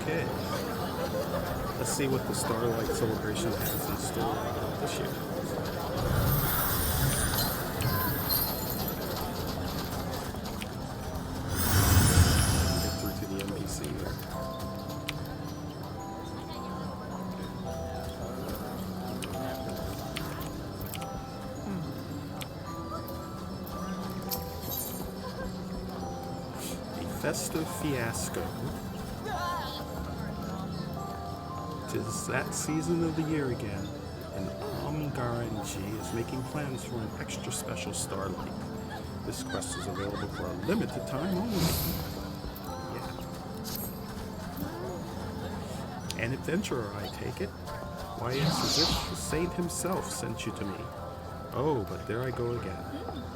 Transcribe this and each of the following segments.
Okay. Let's see what the Starlight celebration has in store this year. Get through to the NPC here. Festive fiasco. 'Tis that season of the year again, and Omgaranji is making plans for an extra special Starlight. This quest is available for a limited time only. Yeah. An adventurer, I take it? Why, it's as if the saint himself sent you to me. Oh, but there I go again.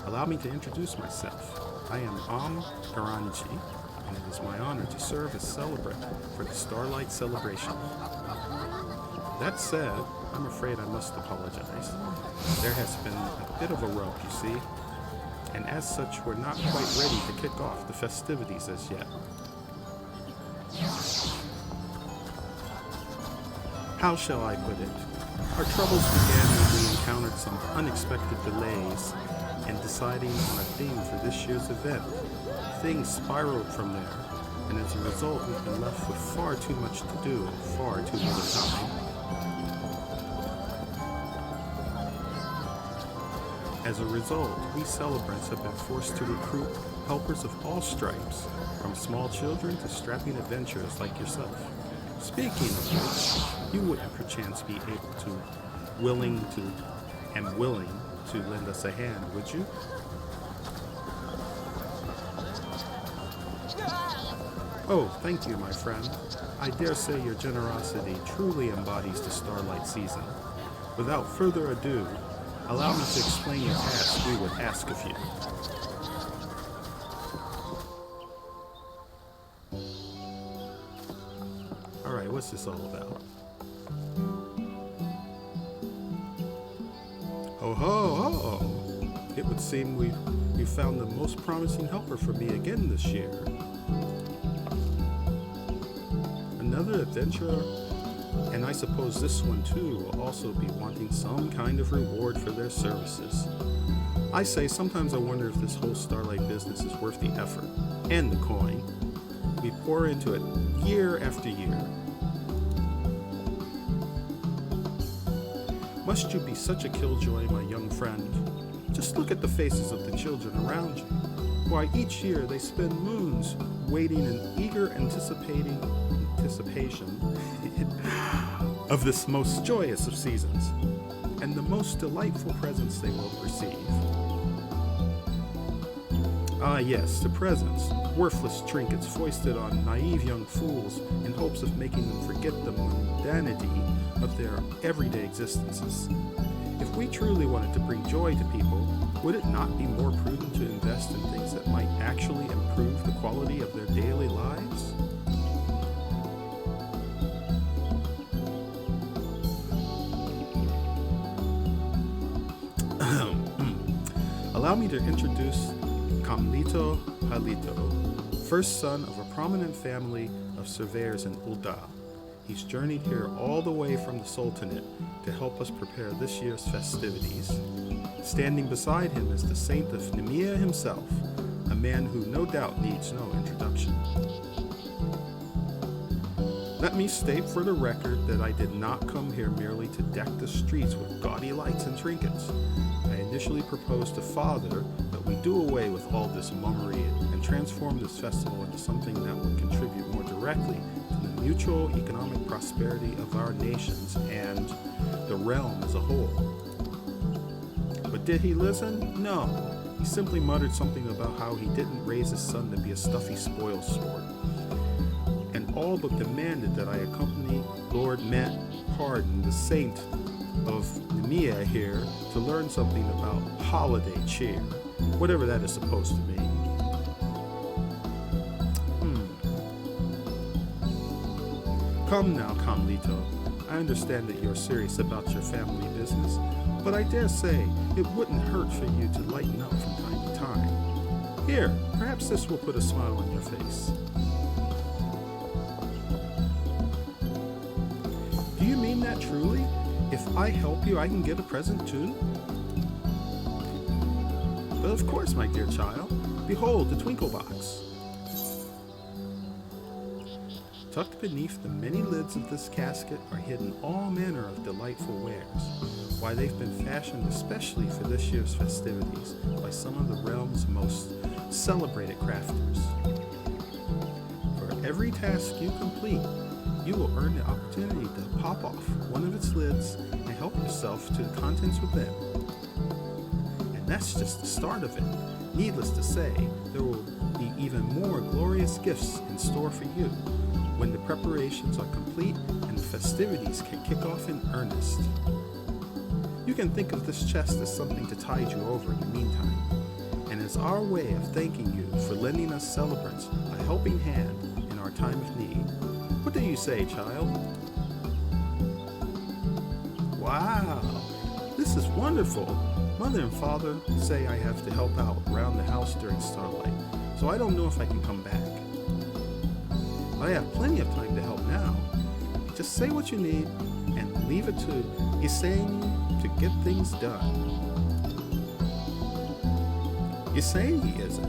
Allow me to introduce myself. I am Omgaranji, and it is my honor to serve as celebrant for the Starlight celebration. That said, I'm afraid I must apologize. There has been a bit of a rub, you see, and as such, we're not quite ready to kick off the festivities as yet. How shall I put it? Our troubles began when we encountered some unexpected delays in deciding on a theme for this year's event. Things spiraled from there, and as a result, we've been left with far too much to do and far too little time. As a result, we celebrants have been forced to recruit helpers of all stripes, from small children to strapping adventurers like yourself. Speaking of which, you wouldn't perchance be willing to lend us a hand, would you? Oh, thank you, my friend. I dare say your generosity truly embodies the Starlight season. Without further ado, allow me to explain your task we would ask of you. Alright, what's this all about? Oh ho ho! It would seem we found the most promising helper for me again this year. Another adventurer, and I suppose this one too will also be wanting some kind of reward for their services. I say sometimes I wonder if this whole Starlight business is worth the effort and the coin we pour into it year after year. Must you be such a killjoy, my young friend? Just look at the faces of the children around you. Why, each year they spend moons waiting in eager anticipation of this most joyous of seasons, and the most delightful presents they will receive. Ah yes, the presents, worthless trinkets foisted on naive young fools in hopes of making them forget the mundanity of their everyday existences. If we truly wanted to bring joy to people, would it not be more prudent to invest in things that might actually improve the quality of their daily lives? Allow me to introduce Kamlito Halito, first son of a prominent family of surveyors in Ulda. He's journeyed here all the way from the Sultanate to help us prepare this year's festivities. Standing beside him is the Saint of Nemea himself, a man who no doubt needs no introduction. Let me state for the record that I did not come here merely to deck the streets with gaudy lights and trinkets. I initially proposed to Father that we do away with all this mummery and transform this festival into something that would contribute more directly to the mutual economic prosperity of our nations and the realm as a whole. But did he listen? No. He simply muttered something about how he didn't raise his son to be a stuffy spoil sport, and all but demanded that I accompany Lord the Saint of Nemea here to learn something about holiday cheer, whatever that is supposed to mean. Come now, Kamlito. I understand that you're serious about your family business, but I dare say it wouldn't hurt for you to lighten up from time to time. Here, perhaps this will put a smile on your face. saying that truly? If I help you, I can get a present too? But of course, my dear child. Behold, the twinkle box. Tucked beneath the many lids of this casket are hidden all manner of delightful wares. Why, they've been fashioned especially for this year's festivities by some of the realm's most celebrated crafters. For every task you complete, you will earn the opportunity to pop off one of its lids and help yourself to the contents within. And that's just the start of it. Needless to say, there will be even more glorious gifts in store for you when the preparations are complete and the festivities can kick off in earnest. You can think of this chest as something to tide you over in the meantime, and as our way of thanking you for lending us celebrants a helping hand in our time of need. What do you say, child? Wow, this is wonderful. Mother and Father say I have to help out around the house during Starlight, so I don't know if I can come back. But I have plenty of time to help now. Just say what you need and leave it to Isani to get things done. Isani, is it?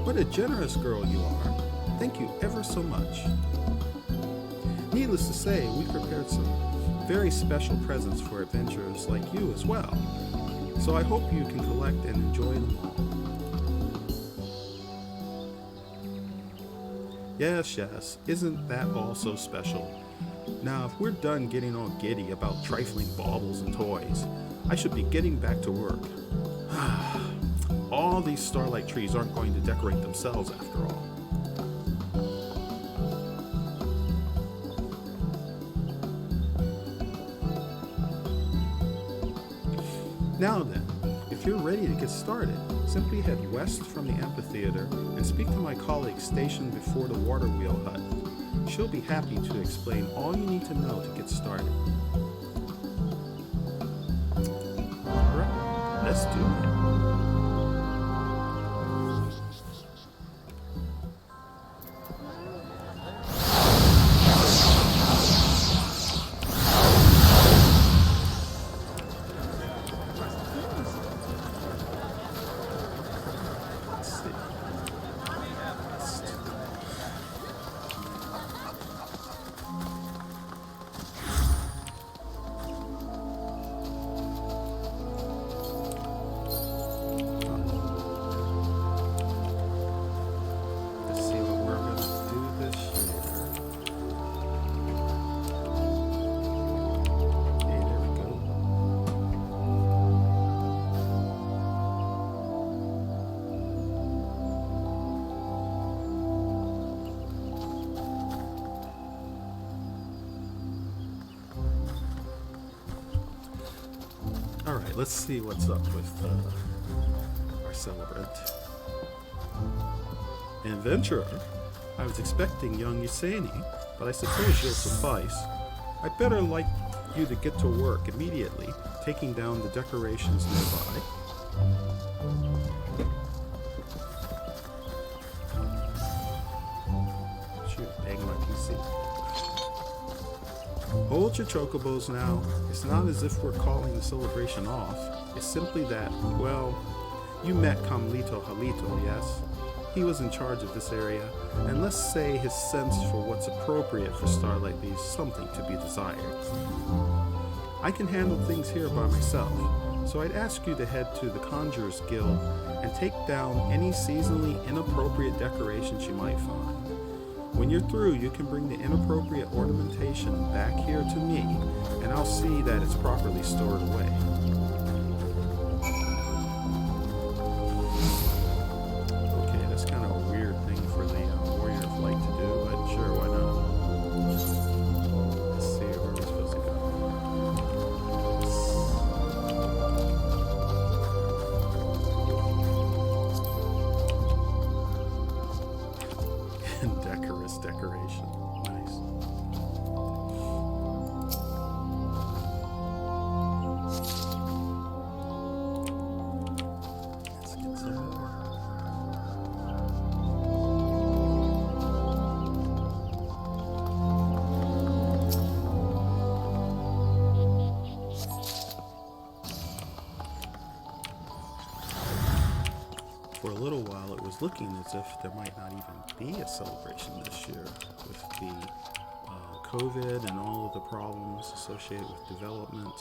What a generous girl you are. Thank you ever so much. Needless to say, we prepared some very special presents for adventurers like you as well. So I hope you can collect and enjoy them all. Yes, isn't that all so special? Now, if we're done getting all giddy about trifling baubles and toys, I should be getting back to work. All these starlight trees aren't going to decorate themselves after all. Now then, if you're ready to get started, simply head west from the amphitheater and speak to my colleague stationed before the water wheel hut. She'll be happy to explain all you need to know to get started. Alright, let's do it. Alright, let's see what's up with our celebrant. An adventurer? I was expecting young Yusani, but I suppose you'll suffice. I'd better like you to get to work immediately, taking down the decorations nearby. Shoot, bang my PC. Hold your chocobos now. It's not as if we're calling the celebration off. It's simply that, well, you met Kamlito Halito, yes? He was in charge of this area, and let's say his sense for what's appropriate for Starlight leaves something to be desired. I can handle things here by myself, so I'd ask you to head to the Conjurers Guild and take down any seasonally inappropriate decorations you might find. When you're through, you can bring the inappropriate ornamentation back here to me, and I'll see that it's properly stored away. Okay, that's kind of a weird thing for the Warrior of Light to do, but sure, why not? Let's see, where are we supposed to go? Decorous decoration. Nice. Let's get some more. For a little while, it was looking as if there might not even be a celebration this year with the COVID and all of the problems associated with development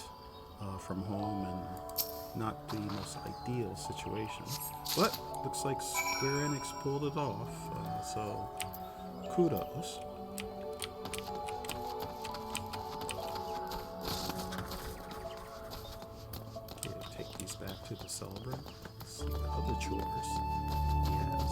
from home, and not the most ideal situation. But looks like Square Enix pulled it off, so kudos. Okay, take these back to the celebrant. Let's see the other chores. Yes.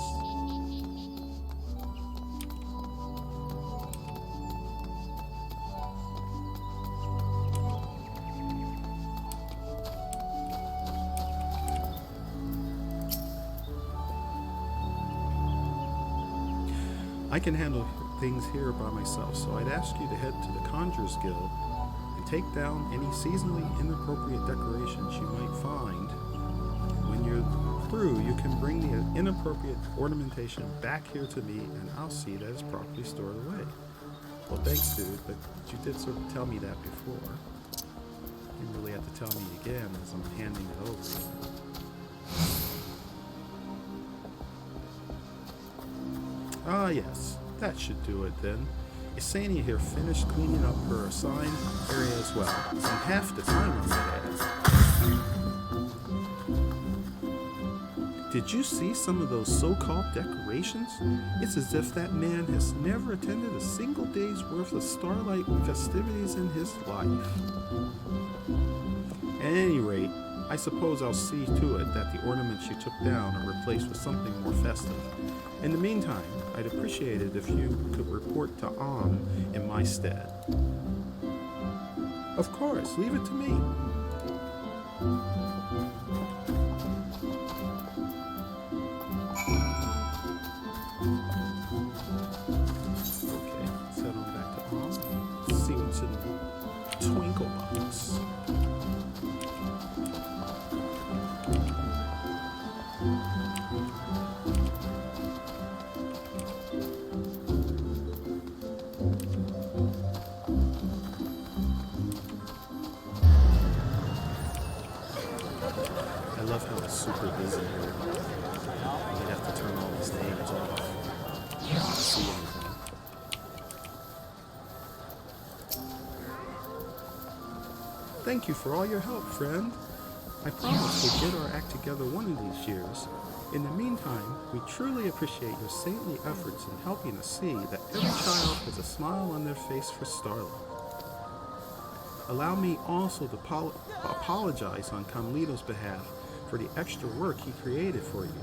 I can handle things here by myself, so I'd ask you to head to the Conjurers Guild and take down any seasonally inappropriate decorations you might find. When you're through, you can bring the inappropriate ornamentation back here to me, and I'll see that it's properly stored away. Well, thanks, dude, but you did sort of tell me that before. You really have to tell me again as I'm handing it over. Ah, yes, that should do it then. Isania here finished cleaning up her assigned area as well. In half the time on that ass. Did you see some of those so-called decorations? It's as if that man has never attended a single day's worth of Starlight festivities in his life. At any rate, I suppose I'll see to it that the ornaments you took down are replaced with something more festive. In the meantime, I'd appreciate it if you could report to in my stead. Of course, leave it to me. Okay, let's head on back to see what's in the twinkle box. I love how it's super busy here. You have to turn all these names off. You can't see anything. Thank you for all your help, friend. I promise we'll get our act together one of these years. In the meantime, we truly appreciate your saintly efforts in helping us see that every child has a smile on their face for Starlight. Allow me also to apologize on Carmelito's behalf for the extra work he created for you.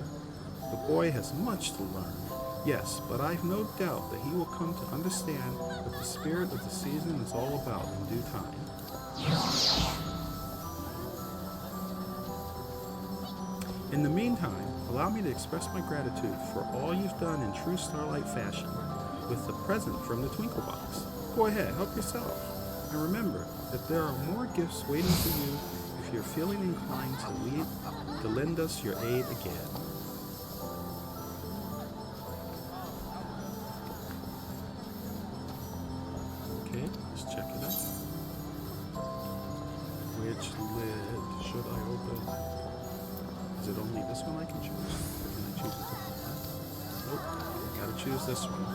The boy has much to learn, yes, but I've no doubt that he will come to understand what the spirit of the season is all about in due time. In the meantime, allow me to express my gratitude for all you've done in true Starlight fashion with the present from the Twinkle Box. Go ahead, help yourself. And remember that there are more gifts waiting for you if you're feeling inclined to lend us your aid again. Okay, let's check it out. Which lid should I open? Is it only this one I can choose? Or can I choose a different one? Nope, gotta choose this one.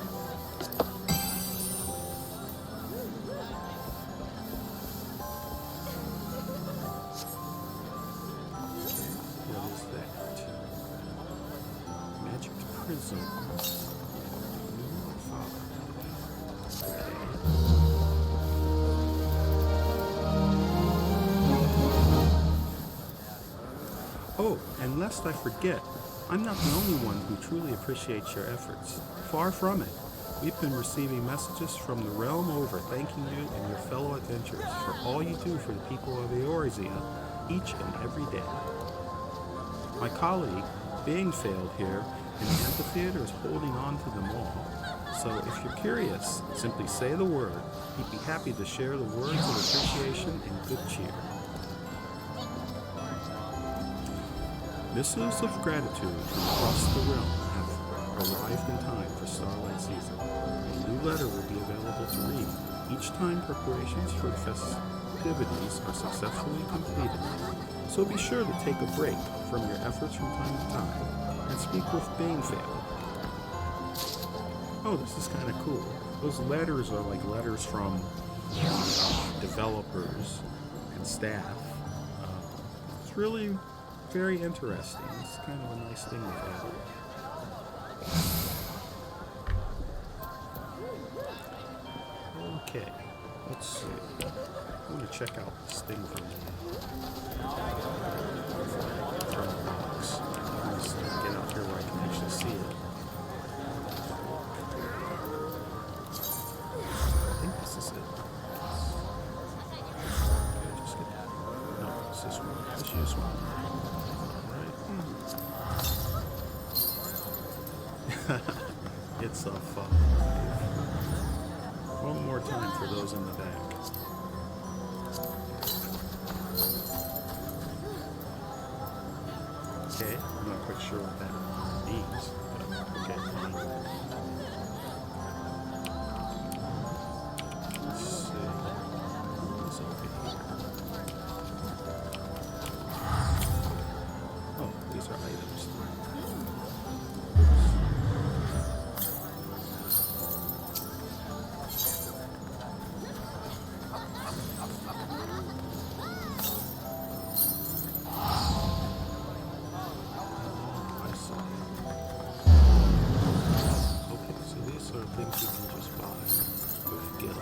Prism. Oh, and lest I forget, I'm not the only one who truly appreciates your efforts. Far from it. We've been receiving messages from the realm over thanking you and your fellow adventurers for all you do for the people of Eorzea each and every day. My colleague, Banefield here, and the amphitheater is holding on to them all. So if you're curious, simply say the word. He'd be happy to share the words of appreciation and good cheer. Missives of gratitude from across the realm have arrived in time for Starlight season. A new letter will be available to read each time preparations for the festivities are successfully completed. So be sure to take a break from your efforts from time to time. and speak with Banefam. Oh, this is kind of cool. Those letters are like letters from developers and staff. It's really very interesting. It's kind of a nice thing they've added. Okay, let's see. I'm going to check out this thing from the box. Let's get out here where I can actually see it. I think this is it. Just get that. No, it's this one. Let's use one. Alright. It's a fun. One more time for those in the back. Okay, I'm not quite sure what that means, but okay, fine. Let's see. What's over here? Oh, these are items. Things you can just buy with Gil.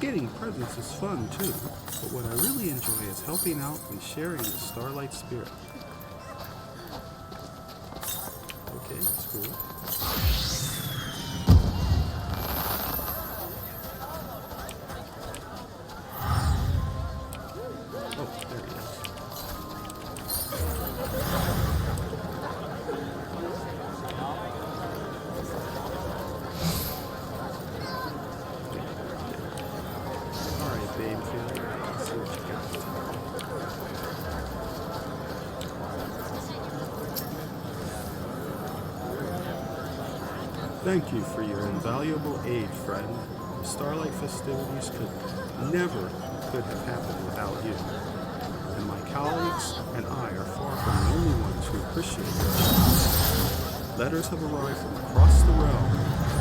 Getting presents is fun too, but what I really enjoy is helping out and sharing the Starlight spirit. Okay, that's cool. Oh, there he is. Thank you for your invaluable aid, friend. The Starlight festivities could have happened without you. And my colleagues and I are far from the only ones who appreciate your efforts. Letters have arrived from across the realm.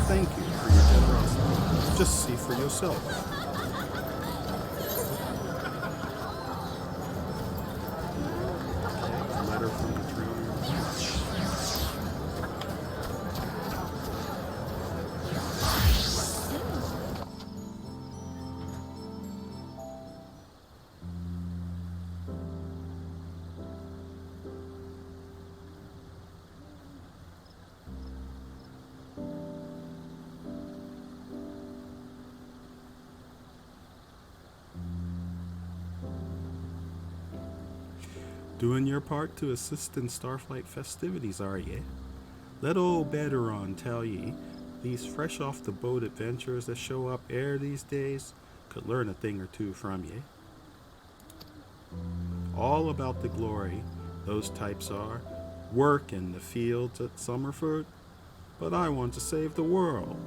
Thank you for your generosity. Just see for yourself. Letter from the tree. Doing your part to assist in Starflight festivities, are ye? Let old Bedaron tell ye, these fresh off the boat adventurers that show up ere these days could learn a thing or two from ye. All about the glory those types are, work in the fields at Summerford, but I want to save the world.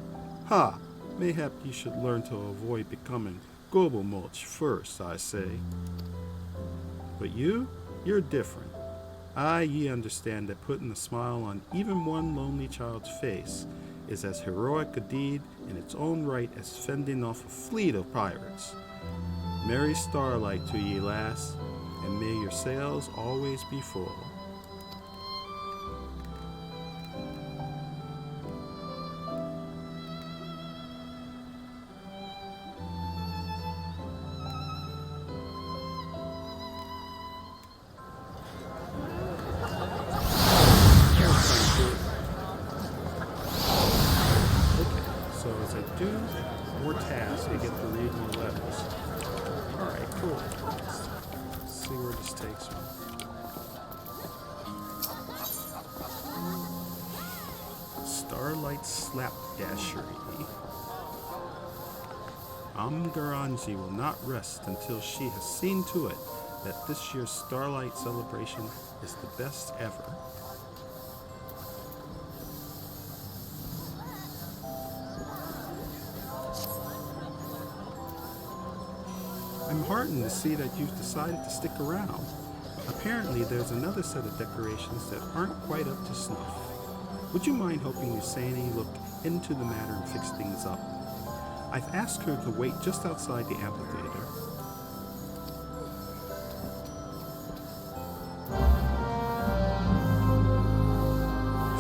Ha! Mayhap ye should learn to avoid becoming Gobo mulch first, I say. But you're different. Ye understand that putting a smile on even one lonely child's face is as heroic a deed in its own right as fending off a fleet of pirates. Merry Starlight to ye, lass, and may your sails always be full. So as I do more tasks, I get to read more letters. Alright, cool. Let's see where this takes me. Starlight Slapdashery. Amgaranji will not rest until she has seen to it that this year's Starlight celebration is the best ever. I'm heartened to see that you've decided to stick around. Apparently there's another set of decorations that aren't quite up to snuff. Would you mind helping Usani look into the matter and fix things up? I've asked her to wait just outside the amphitheater.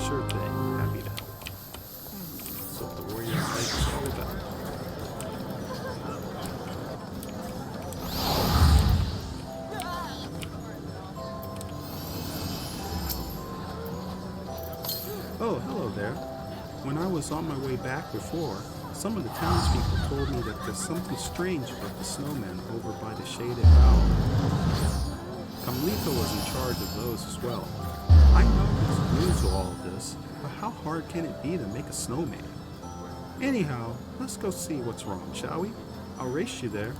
Sure thing, happy to help. So the warrior's life is all about. Oh, hello there. When I was on my way back before, some of the townspeople told me that there's something strange about the snowmen over by the shaded bower. Kamlika was in charge of those as well. I know there's news to all of this, but how hard can it be to make a snowman? Anyhow, let's go see what's wrong, shall we? I'll race you there.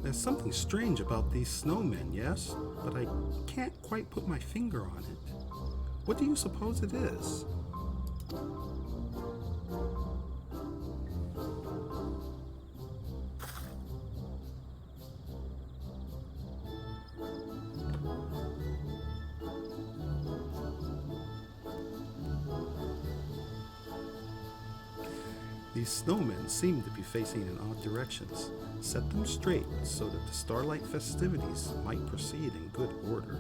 There's something strange about these snowmen, yes? But I can't quite put my finger on it. What do you suppose it is? These snowmen seem to be facing in odd directions. Set them straight so that the Starlight festivities might proceed in good order.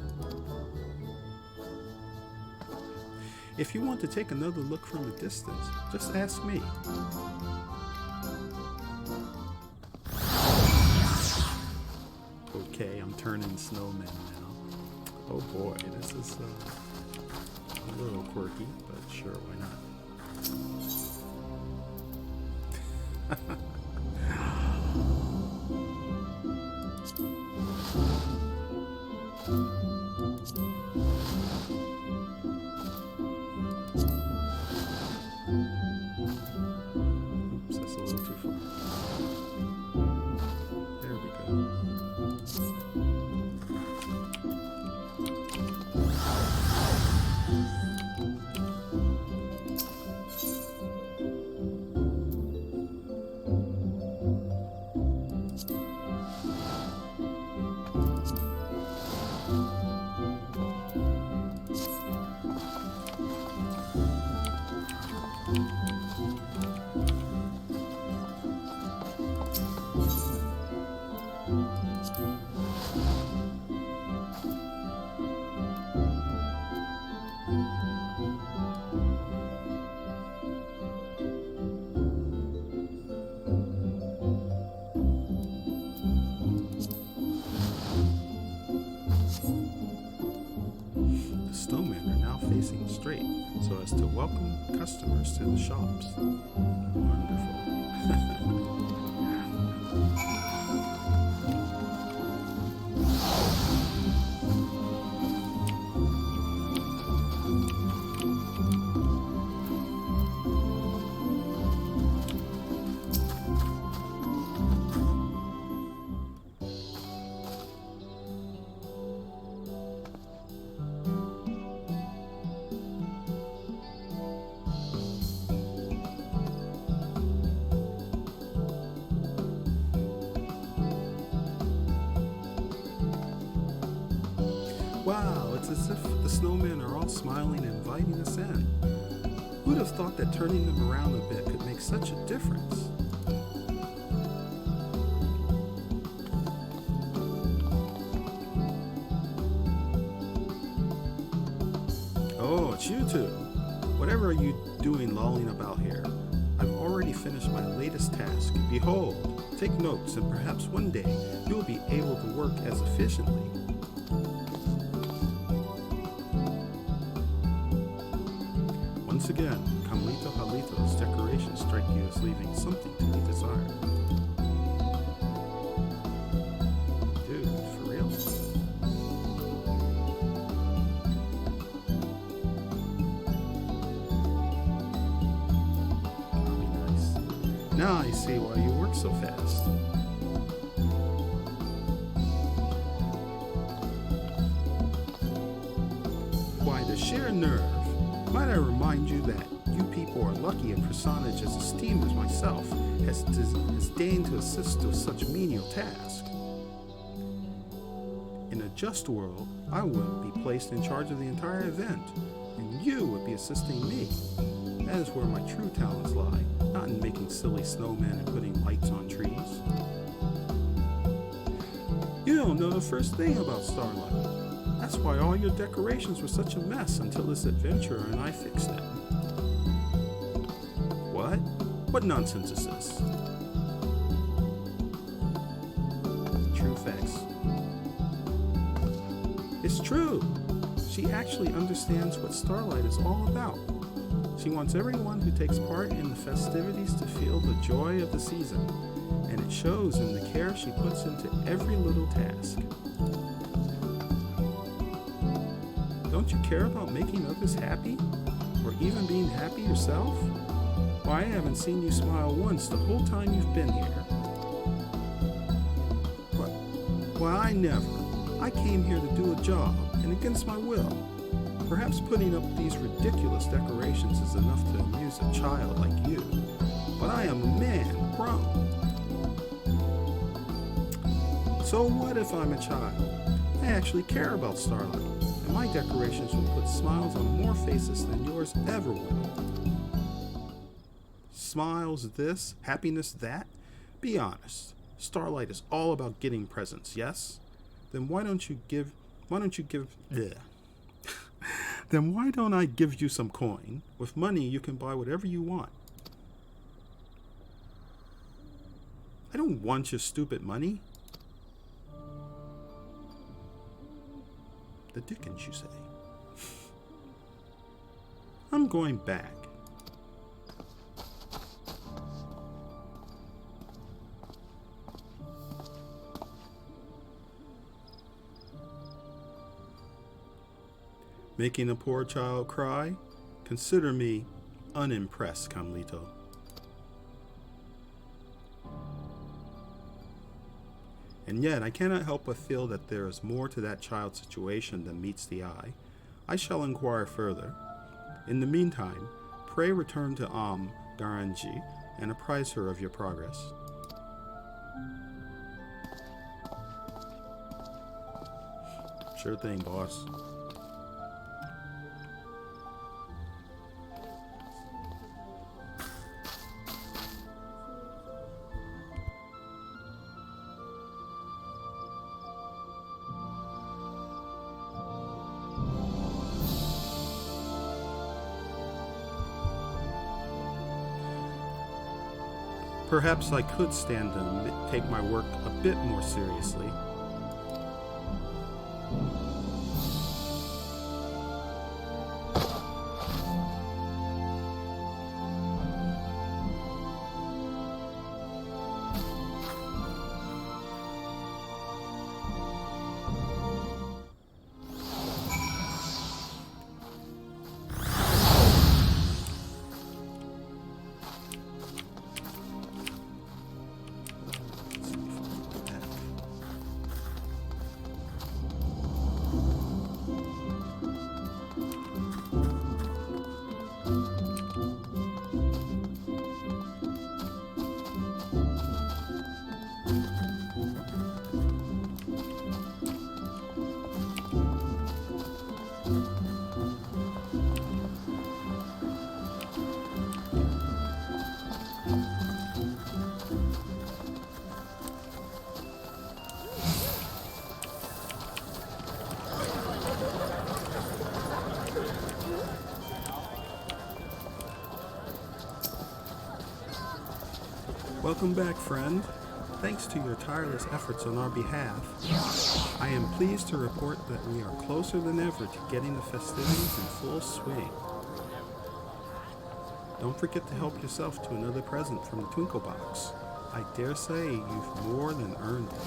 If you want to take another look from a distance, just ask me. Okay, I'm turning snowmen now. Oh boy, this is a little quirky, but sure, why not? Oops, that's a little too far. There we go. welcome customers to the shops. Wonderful. Wow, it's as if the snowmen are all smiling and inviting us in. Who'd have thought that turning them around a bit could make such a difference? Oh, it's you two. Whatever are you doing lolling about here? I've already finished my latest task. Behold, take notes, and perhaps one day you will be able to work as efficiently. Once again, Camlito Halito's decorations strike you as leaving something to be desired. Dude, for real? That'll be nice. Now I see why you work so fast. Why, the sheer nerve. Might I remind you that you people are lucky a personage as esteemed as myself has deigned to assist with such menial task. In a just world, I would be placed in charge of the entire event, and you would be assisting me. That is where my true talents lie, not in making silly snowmen and putting lights on trees. You don't know the first thing about Starlight. That's why all your decorations were such a mess until this adventurer and I fixed them. What? What nonsense is this? True facts. It's true. She actually understands what Starlight is all about. She wants everyone who takes part in the festivities to feel the joy of the season, and it shows in the care she puts into every little task. Don't you care about making others happy? Or even being happy yourself? Why, I haven't seen you smile once the whole time you've been here. Why, I never. I came here to do a job, and against my will. Perhaps putting up these ridiculous decorations is enough to amuse a child like you. But I am a man, grown. So what if I'm a child? I actually care about Starlight. My decorations will put smiles on more faces than yours ever will. Smiles this, happiness that? Be honest. Starlight is all about getting presents, yes? Then why don't I give you some coin? With money you can buy whatever you want. I don't want your stupid money. The dickens, you say? I'm going back. Making a poor child cry? Consider me unimpressed, Camlito. And yet, I cannot help but feel that there is more to that child's situation than meets the eye. I shall inquire further. In the meantime, pray return to Garanji and apprise her of your progress. Sure thing, boss. Perhaps I could stand to take my work a bit more seriously. Welcome back, friend. Thanks to your tireless efforts on our behalf, I am pleased to report that we are closer than ever to getting the festivities in full swing. Don't forget to help yourself to another present from the Twinkle Box. I dare say you've more than earned it.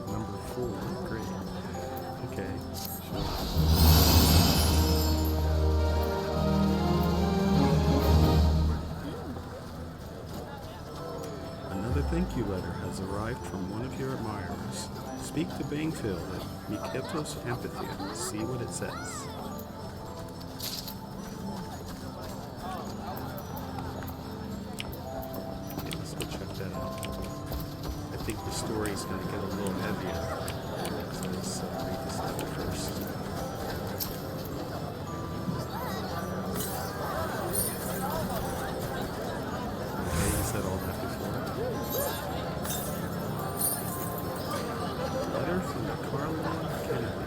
Number 4, great. Okay, sure. Another thank you letter has arrived from one of your admirers. Speak to Bangfield at Miketos Amphitheater. See what it says. Okay, let's go check that out. I think the story is going to get a little heavier. So let's read this letter first. Okay, you said all that before. Letter from the Caroline Kennedy.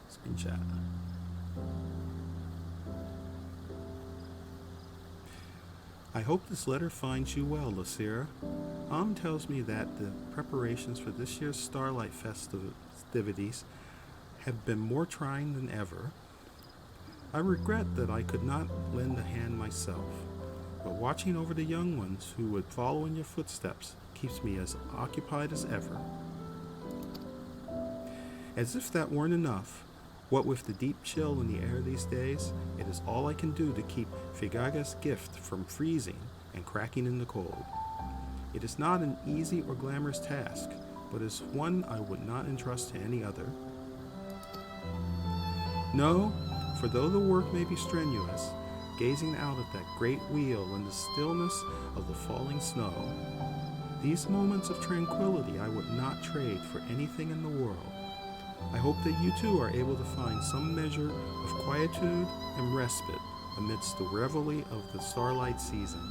Screenshot. I hope this letter finds you well, Lucira. Tells me that the preparations for this year's Starlight festivities have been more trying than ever. I regret that I could not lend a hand myself, but watching over the young ones who would follow in your footsteps keeps me as occupied as ever. As if that weren't enough, what with the deep chill in the air these days, it is all I can do to keep Figaga's gift from freezing and cracking in the cold. It is not an easy or glamorous task, but is one I would not entrust to any other. No, for though the work may be strenuous, gazing out at that great wheel in the stillness of the falling snow, these moments of tranquility I would not trade for anything in the world. I hope that you too are able to find some measure of quietude and respite amidst the revelry of the Starlight season.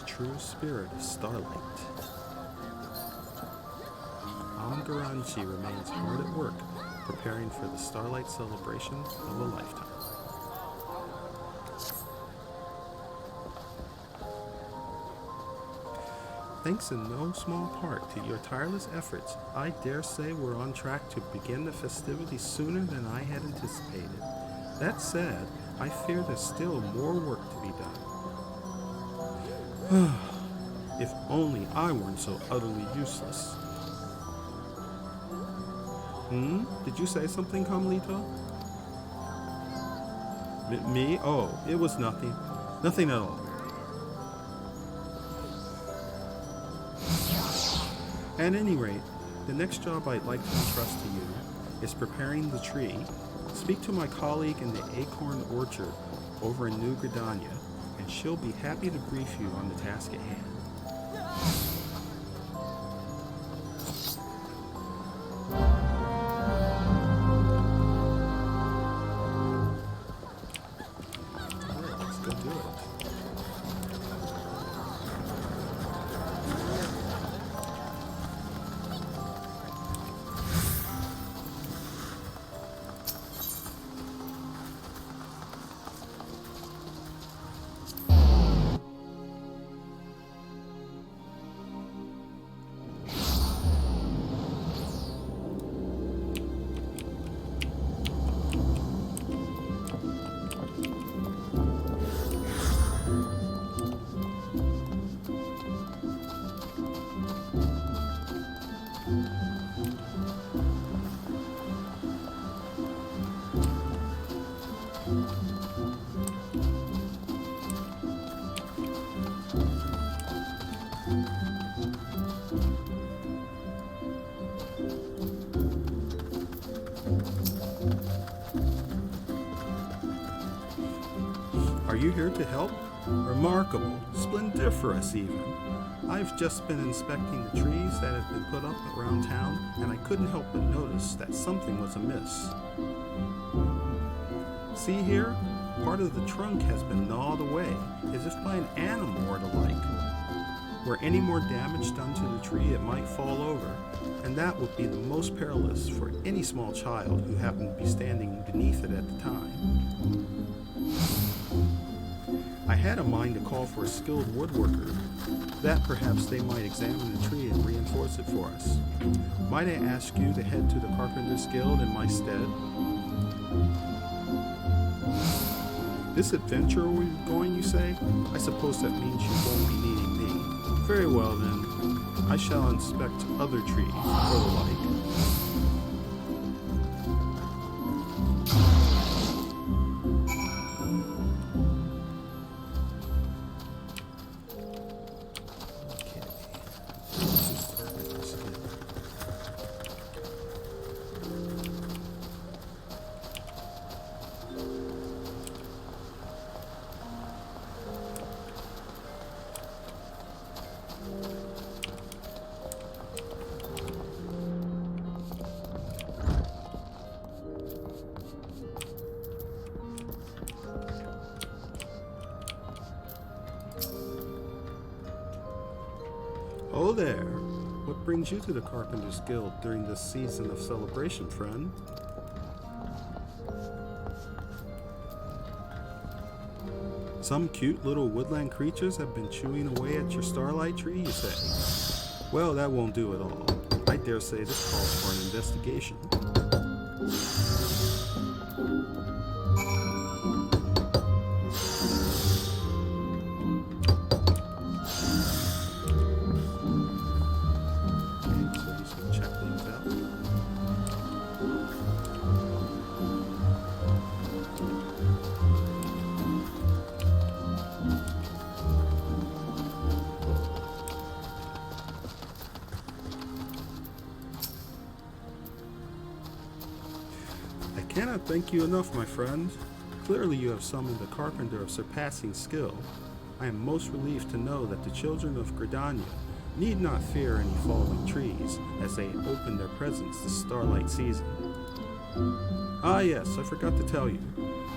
True spirit of Starlight. Garanchi remains hard at work, preparing for the Starlight celebration of a lifetime. Thanks in no small part to your tireless efforts, I dare say we're on track to begin the festivities sooner than I had anticipated. That said, I fear there's still more work to be done. If only I weren't so utterly useless. Did you say something, Carmelito? Me? Oh, it was nothing. Nothing at all. At any rate, the next job I'd like to entrust to you is preparing the tree. Speak to my colleague in the Acorn Orchard over in New Gridania, and she'll be happy to brief you on the task at hand. Alright, let's go do it. Are you here to help? Remarkable, splendiferous even. I've just been inspecting the trees that have been put up around town, and I couldn't help but notice that something was amiss. See here? Part of the trunk has been gnawed away, as if by an animal or the like. Were any more damage done to the tree, it might fall over, and that would be the most perilous for any small child who happened to be standing beneath it at the time. I had a mind to call for a skilled woodworker, that perhaps they might examine the tree and reinforce it for us. Might I ask you to head to the Carpenter's Guild in my stead? This adventure we're going, you say? I suppose that means you won't be needing me. Very well then, I shall inspect other trees or the like. Oh there! What brings you to the Carpenter's Guild during this season of celebration, friend? Some cute little woodland creatures have been chewing away at your Starlight tree, you say? Well, that won't do at all. I dare say this calls for an investigation. I cannot thank you enough, my friend. Clearly you have summoned a carpenter of surpassing skill. I am most relieved to know that the children of Gridania need not fear any falling trees as they open their presents this Starlight season. Ah yes, I forgot to tell you.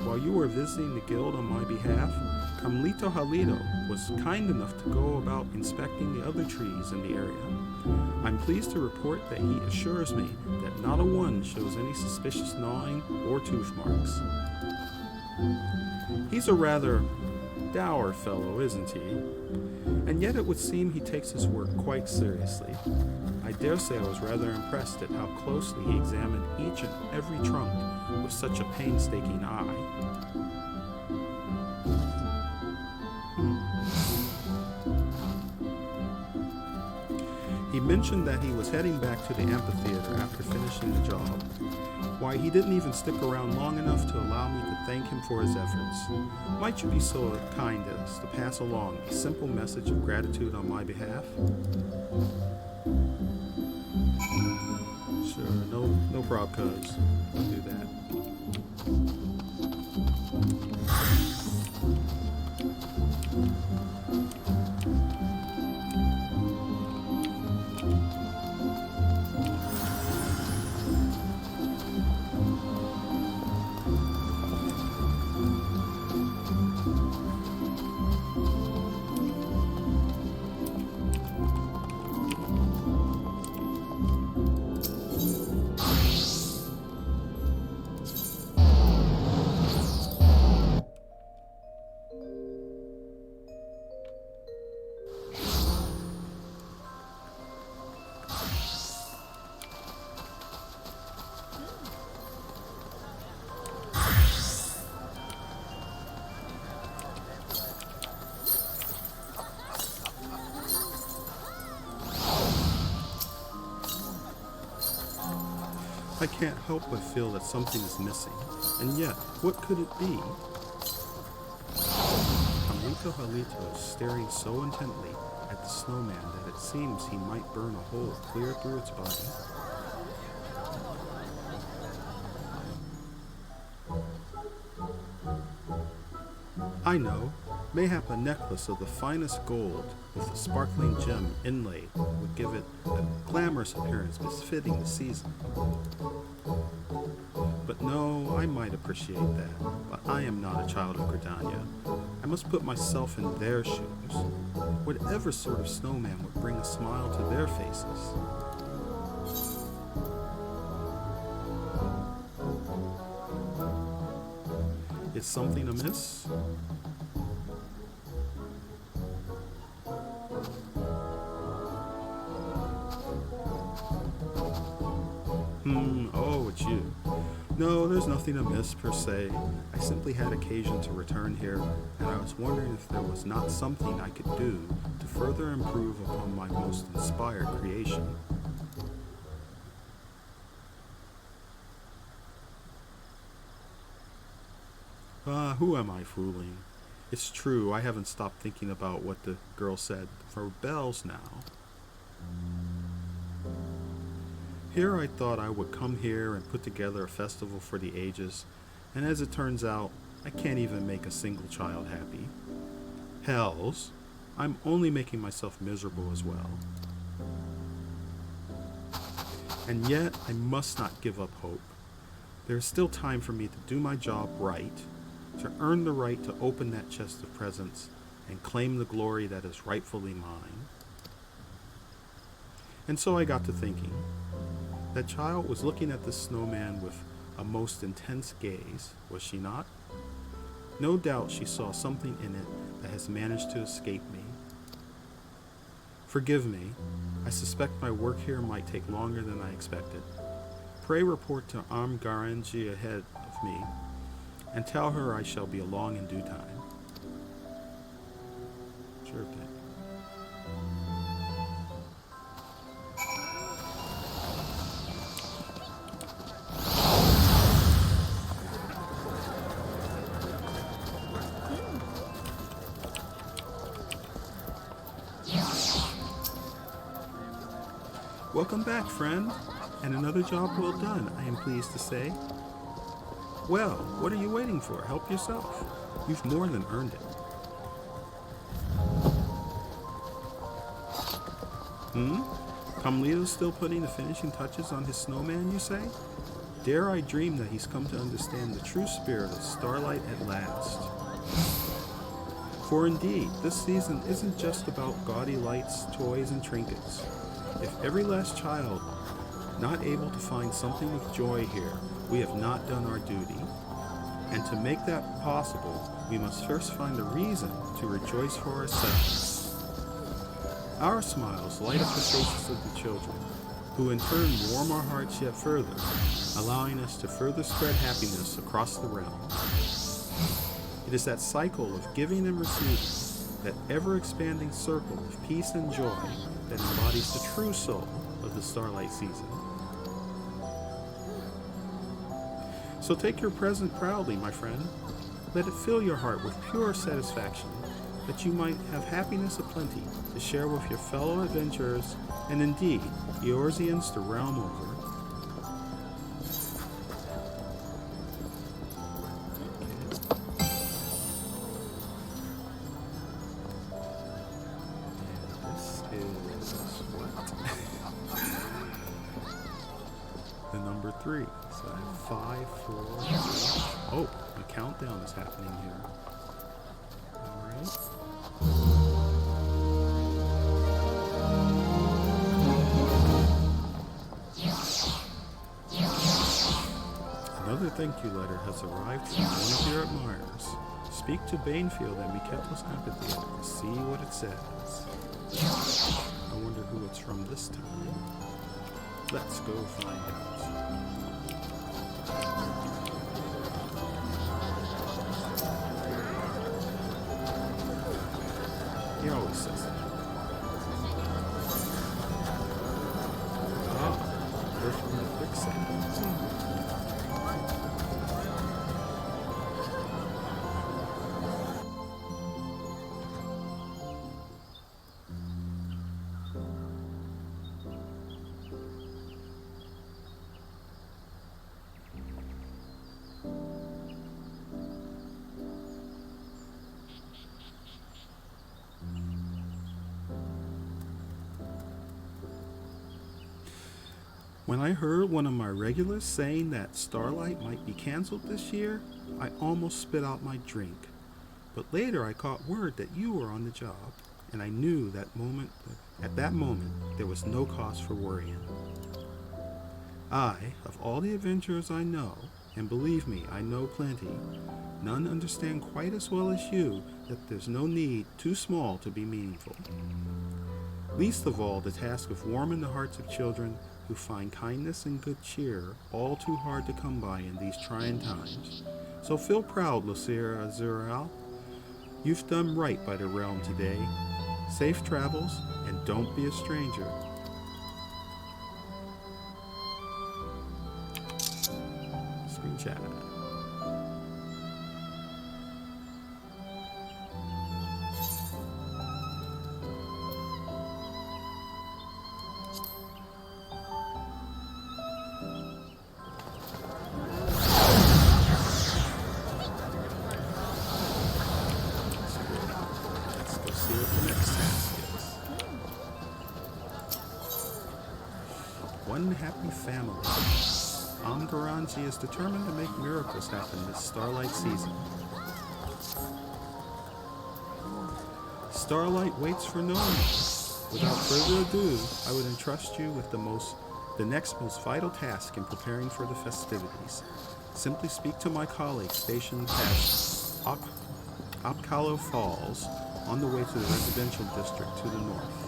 While you were visiting the guild on my behalf, Camlito Halito was kind enough to go about inspecting the other trees in the area. I'm pleased to report that he assures me that not a one shows any suspicious gnawing or tooth marks. He's a rather dour fellow, isn't he? And yet it would seem he takes his work quite seriously. I dare say I was rather impressed at how closely he examined each and every trunk with such a painstaking eye. He mentioned that he was heading back to the amphitheater after finishing the job. Why, he didn't even stick around long enough to allow me to thank him for his efforts. Might you be so kind as to pass along a simple message of gratitude on my behalf? Sure, no problem, cuz. I'll do that. I can't help but feel that something is missing. And yet, what could it be? Carlito Carlito is staring so intently at the snowman that it seems he might burn a hole clear through its body. I know. Mayhap a necklace of the finest gold with a sparkling gem inlaid would give it a glamorous appearance befitting the season. But no, I might appreciate that, but I am not a child of Gridania. I must put myself in their shoes. Whatever sort of snowman would bring a smile to their faces? Is something amiss? Oh, it's you. No, there's nothing amiss per se. I simply had occasion to return here, and I was wondering if there was not something I could do to further improve upon my most inspired creation. Who am I fooling? It's true, I haven't stopped thinking about what the girl said for bells now. Here I thought I would come here and put together a festival for the ages, and as it turns out, I can't even make a single child happy. Hells, I'm only making myself miserable as well. And yet, I must not give up hope. There is still time for me to do my job right, to earn the right to open that chest of presents and claim the glory that is rightfully mine. And so I got to thinking. That child was looking at the snowman with a most intense gaze, was she not? No doubt she saw something in it that has managed to escape me. Forgive me, I suspect my work here might take longer than I expected. Pray report to Garanji ahead of me, and tell her I shall be along in due time. Sure thing. Welcome back, friend, and another job well done, I am pleased to say. Well, what are you waiting for? Help yourself. You've more than earned it. Carlito's still putting the finishing touches on his snowman, you say? Dare I dream that he's come to understand the true spirit of Starlight at last. For indeed, this season isn't just about gaudy lights, toys, and trinkets. If every last child not able to find something with joy here, we have not done our duty. And to make that possible, we must first find a reason to rejoice for ourselves. Our smiles light up the faces of the children, who in turn warm our hearts yet further, allowing us to further spread happiness across the realm. It is that cycle of giving and receiving, that ever-expanding circle of peace and joy that embodies the true soul of the Starlight season. So take your present proudly, my friend. Let it fill your heart with pure satisfaction, that you might have happiness aplenty to share with your fellow adventurers, and indeed, Eorzeans the realm over. The number 3. So I have 5, 4, 3. Oh, a countdown is happening here. Alright. Another thank you letter has arrived from one of your admirers. Speak to Banefield and Miketos Amphitheater to see what it says. I wonder who it's from this time. Let's go find out. He always says that. Ah, they're from the FFXIV. When I heard one of my regulars saying that Starlight might be canceled this year, I almost spit out my drink. But later I caught word that you were on the job, and I knew at that moment, there was no cause for worrying. Of all the Avengers I know, and believe me, I know plenty, none understand quite as well as you that there's no need too small to be meaningful. Least of all, the task of warming the hearts of children who find kindness and good cheer all too hard to come by in these trying times. So feel proud, Lucira Azural. You've done right by the realm today. Safe travels, and don't be a stranger. Screenshot. One happy family. Amgaranji is determined to make miracles happen this Starlight season. Starlight waits for no one. Without further ado, I would entrust you with the next most vital task in preparing for the festivities. Simply speak to my colleague stationed past Apkalo Falls on the way to the residential district to the north.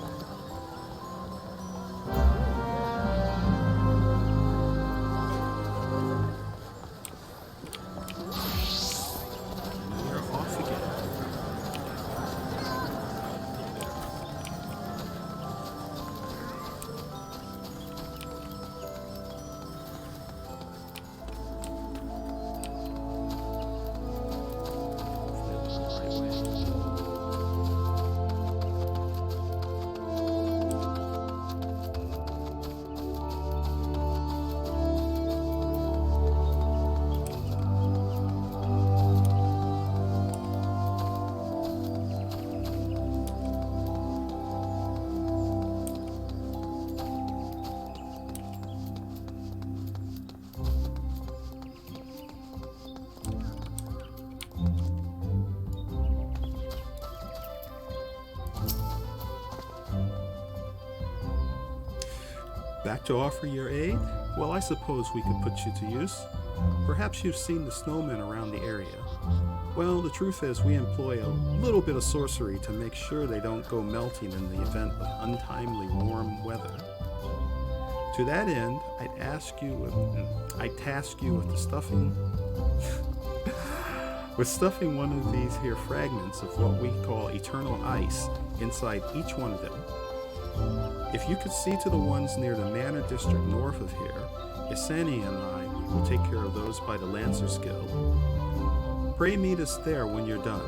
Back to offer your aid? Well, I suppose we could put you to use. Perhaps you've seen the snowmen around the area. Well, the truth is we employ a little bit of sorcery to make sure they don't go melting in the event of untimely warm weather. To that end, I'd task you with the stuffing stuffing one of these here fragments of what we call eternal ice inside each one of them. If you could see to the ones near the Manor District north of here, Yesenia and I will take care of those by the Lancers Guild. Pray meet us there when you're done.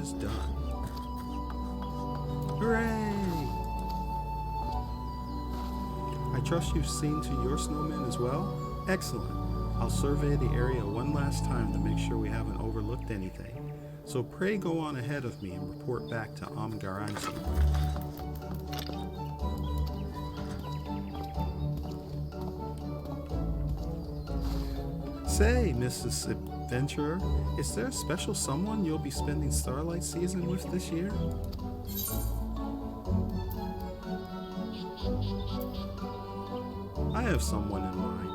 is done. Hooray! I trust you've seen to your snowman as well? Excellent. I'll survey the area one last time to make sure we haven't overlooked anything. So pray go on ahead of me and report back to Garanzi. Say, Mrs. Adventurer, is there a special someone you'll be spending Starlight season with this year? I have someone in mind.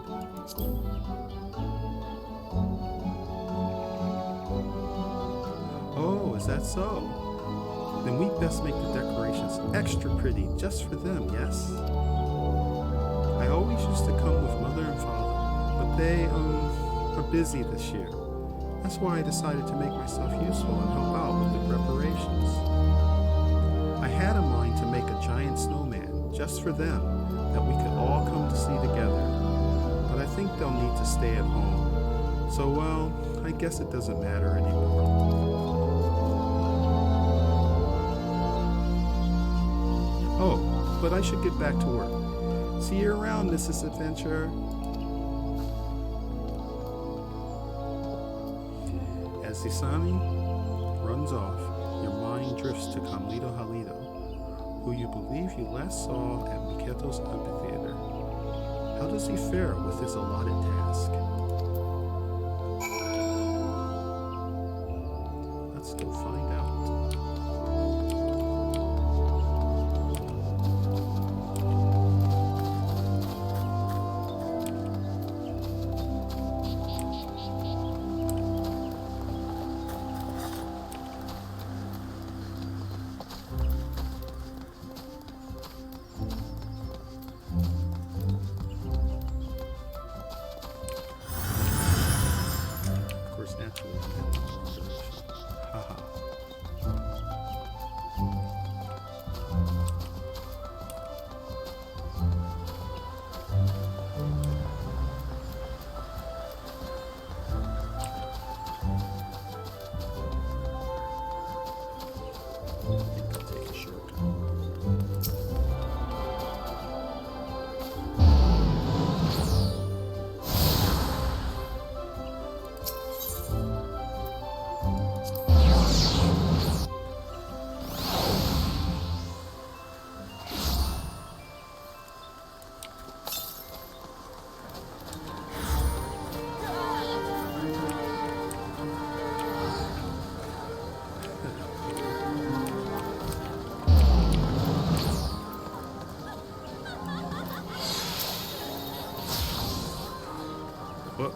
Oh, is that so? Then we'd best make the decorations extra pretty just for them, yes? I always used to come with Mother and Father, but they, are busy this year. That's why I decided to make myself useful and help out with the preparations. I had in mind to make a giant snowman just for them that we could all come to see together, but I think they'll need to stay at home. So, well, I guess it doesn't matter anymore. Oh, but I should get back to work. See you around, Mrs. Adventurer. As the sun runs off, your mind drifts to Camlito Halido, who you believe you last saw at Miketo's amphitheater. How does he fare with his allotted task? Let's go find out. Naturally, haha. I think I'll take a shortcut.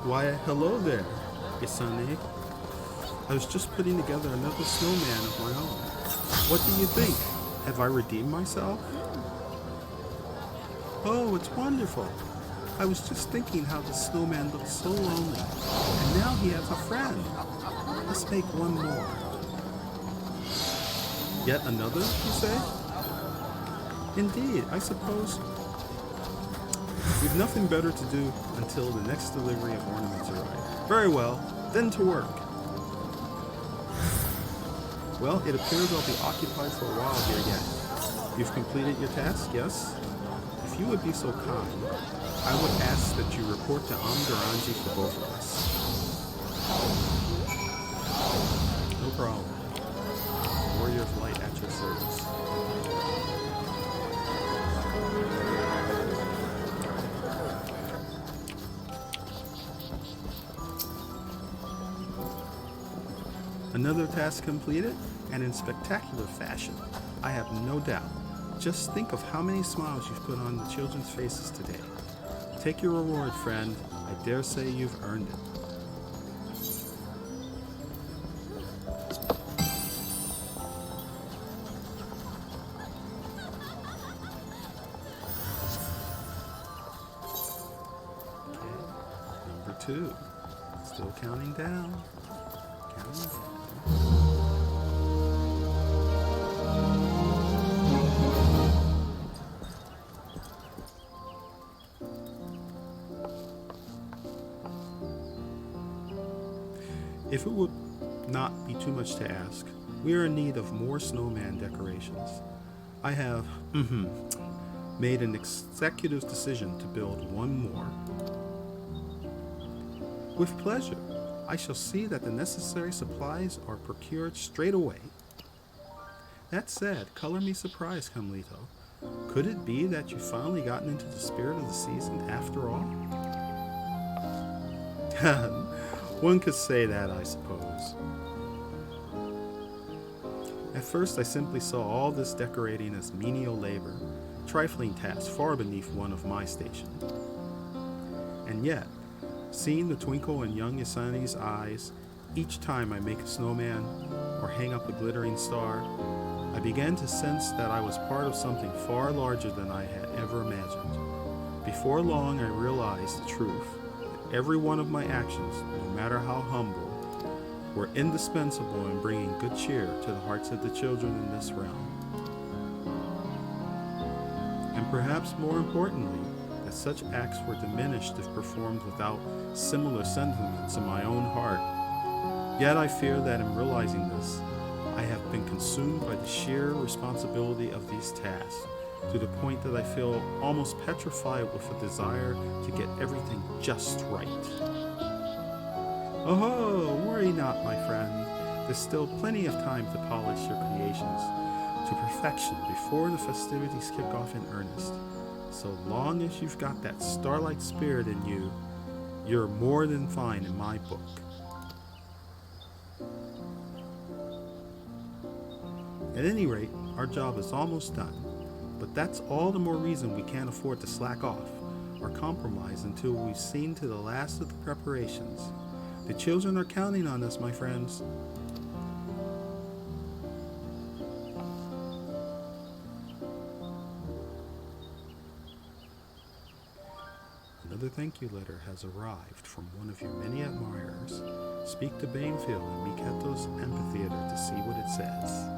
Why, hello there, Isane. I was just putting together another snowman of my own. What do you think? Have I redeemed myself? Oh, it's wonderful. I was just thinking how the snowman looks so lonely, and now he has a friend. Let's make one more. Yet another, you say? Indeed, I suppose we've nothing better to do until the next delivery of ornaments arrive. Very well, then to work. Well, it appears I'll be occupied for a while here yet. You've completed your task, yes? If you would be so kind, I would ask that you report to Garanzi for both of us. No problem. Warrior of Light at your service. Another task completed, and in spectacular fashion, I have no doubt. Just think of how many smiles you've put on the children's faces today. Take your reward, friend. I dare say you've earned it. Okay, number 2. Still counting down. Counting down. If it would not be too much to ask, We are in need of more snowman decorations. I have made an executive decision to build one more. With pleasure, I shall see that the necessary supplies are procured straight away. That said, color me surprised, Camlito. Could it be that you've finally gotten into the spirit of the season after all? One could say that, I suppose. At first I simply saw all this decorating as menial labor, trifling tasks far beneath one of my station. And yet, seeing the twinkle in young Yasani's eyes each time I make a snowman or hang up a glittering star, I began to sense that I was part of something far larger than I had ever imagined. Before long, I realized the truth, that every one of my actions, no matter how humble, were indispensable in bringing good cheer to the hearts of the children in this realm. And perhaps more importantly, that such acts were diminished if performed without similar sentiments in my own heart. Yet I fear that in realizing this, I have been consumed by the sheer responsibility of these tasks, to the point that I feel almost petrified with a desire to get everything just right. Oh, worry not, my friend. There's still plenty of time to polish your creations to perfection before the festivities kick off in earnest. So long as you've got that Starlight spirit in you, you're more than fine in my book. At any rate, our job is almost done, but that's all the more reason we can't afford to slack off or compromise until we've seen to the last of the preparations. The children are counting on us, my friends. Another thank you letter has arrived from one of your many admirers. Speak to Bainfield and Miketo's amphitheater to see what it says.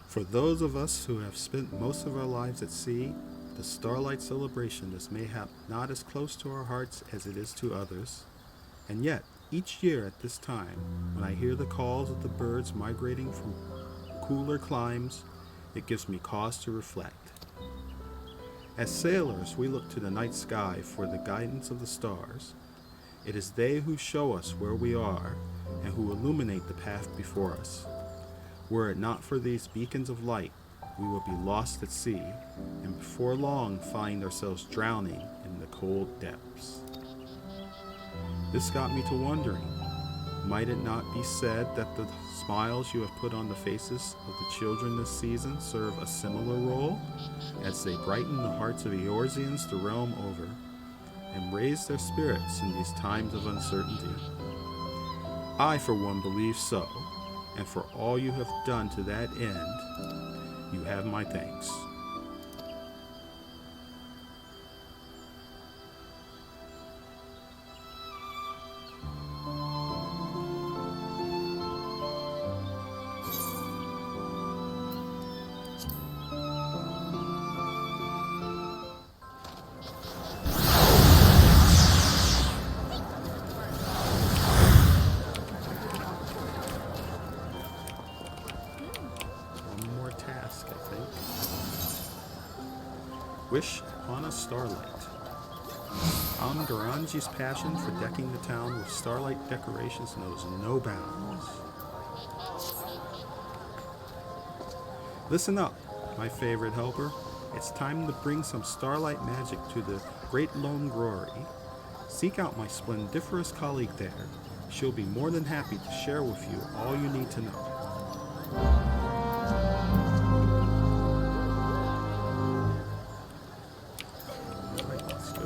For those of us who have spent most of our lives at sea, the Starlight celebration is mayhap not as close to our hearts as it is to others. And yet, each year at this time, when I hear the calls of the birds migrating from cooler climes, it gives me cause to reflect. As sailors, we look to the night sky for the guidance of the stars. It is they who show us where we are and who illuminate the path before us. Were it not for these beacons of light, we would be lost at sea, and before long find ourselves drowning in the cold depths. This got me to wondering, might it not be said that the smiles you have put on the faces of the children this season serve a similar role, as they brighten the hearts of Eorzeans the realm over, and raise their spirits in these times of uncertainty? I, for one, believe so. And for all you have done to that end, you have my thanks. Wish upon a Starlight. Garanji's passion for decking the town with starlight decorations knows no bounds. Listen up, my favorite helper. It's time to bring some starlight magic to the Great Lone Glory. Seek out my splendiferous colleague there, She'll be more than happy to share with you all you need to know. Alright, let's go.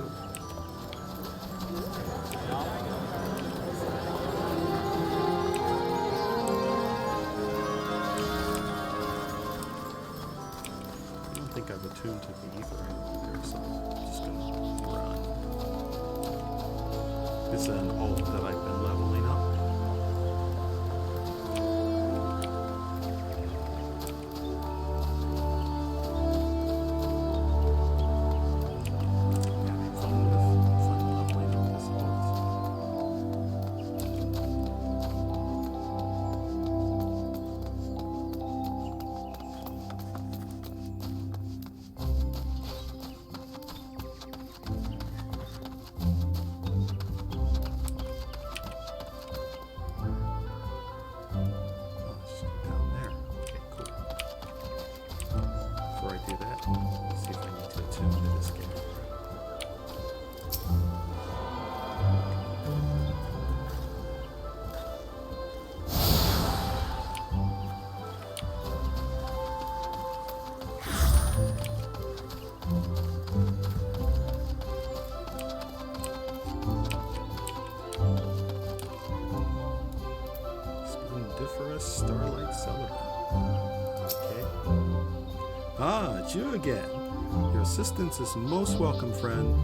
I don't think I've attuned to the ether there, so I'm just gonna run. It's an ult that I've been leveling up. Having fun leveling up this ult. Before I do that, let's see if I need to attune to this game. Splendiferous Starlight Celebrant. Okay. Ah, it's you again. Your assistance is most welcome, friend.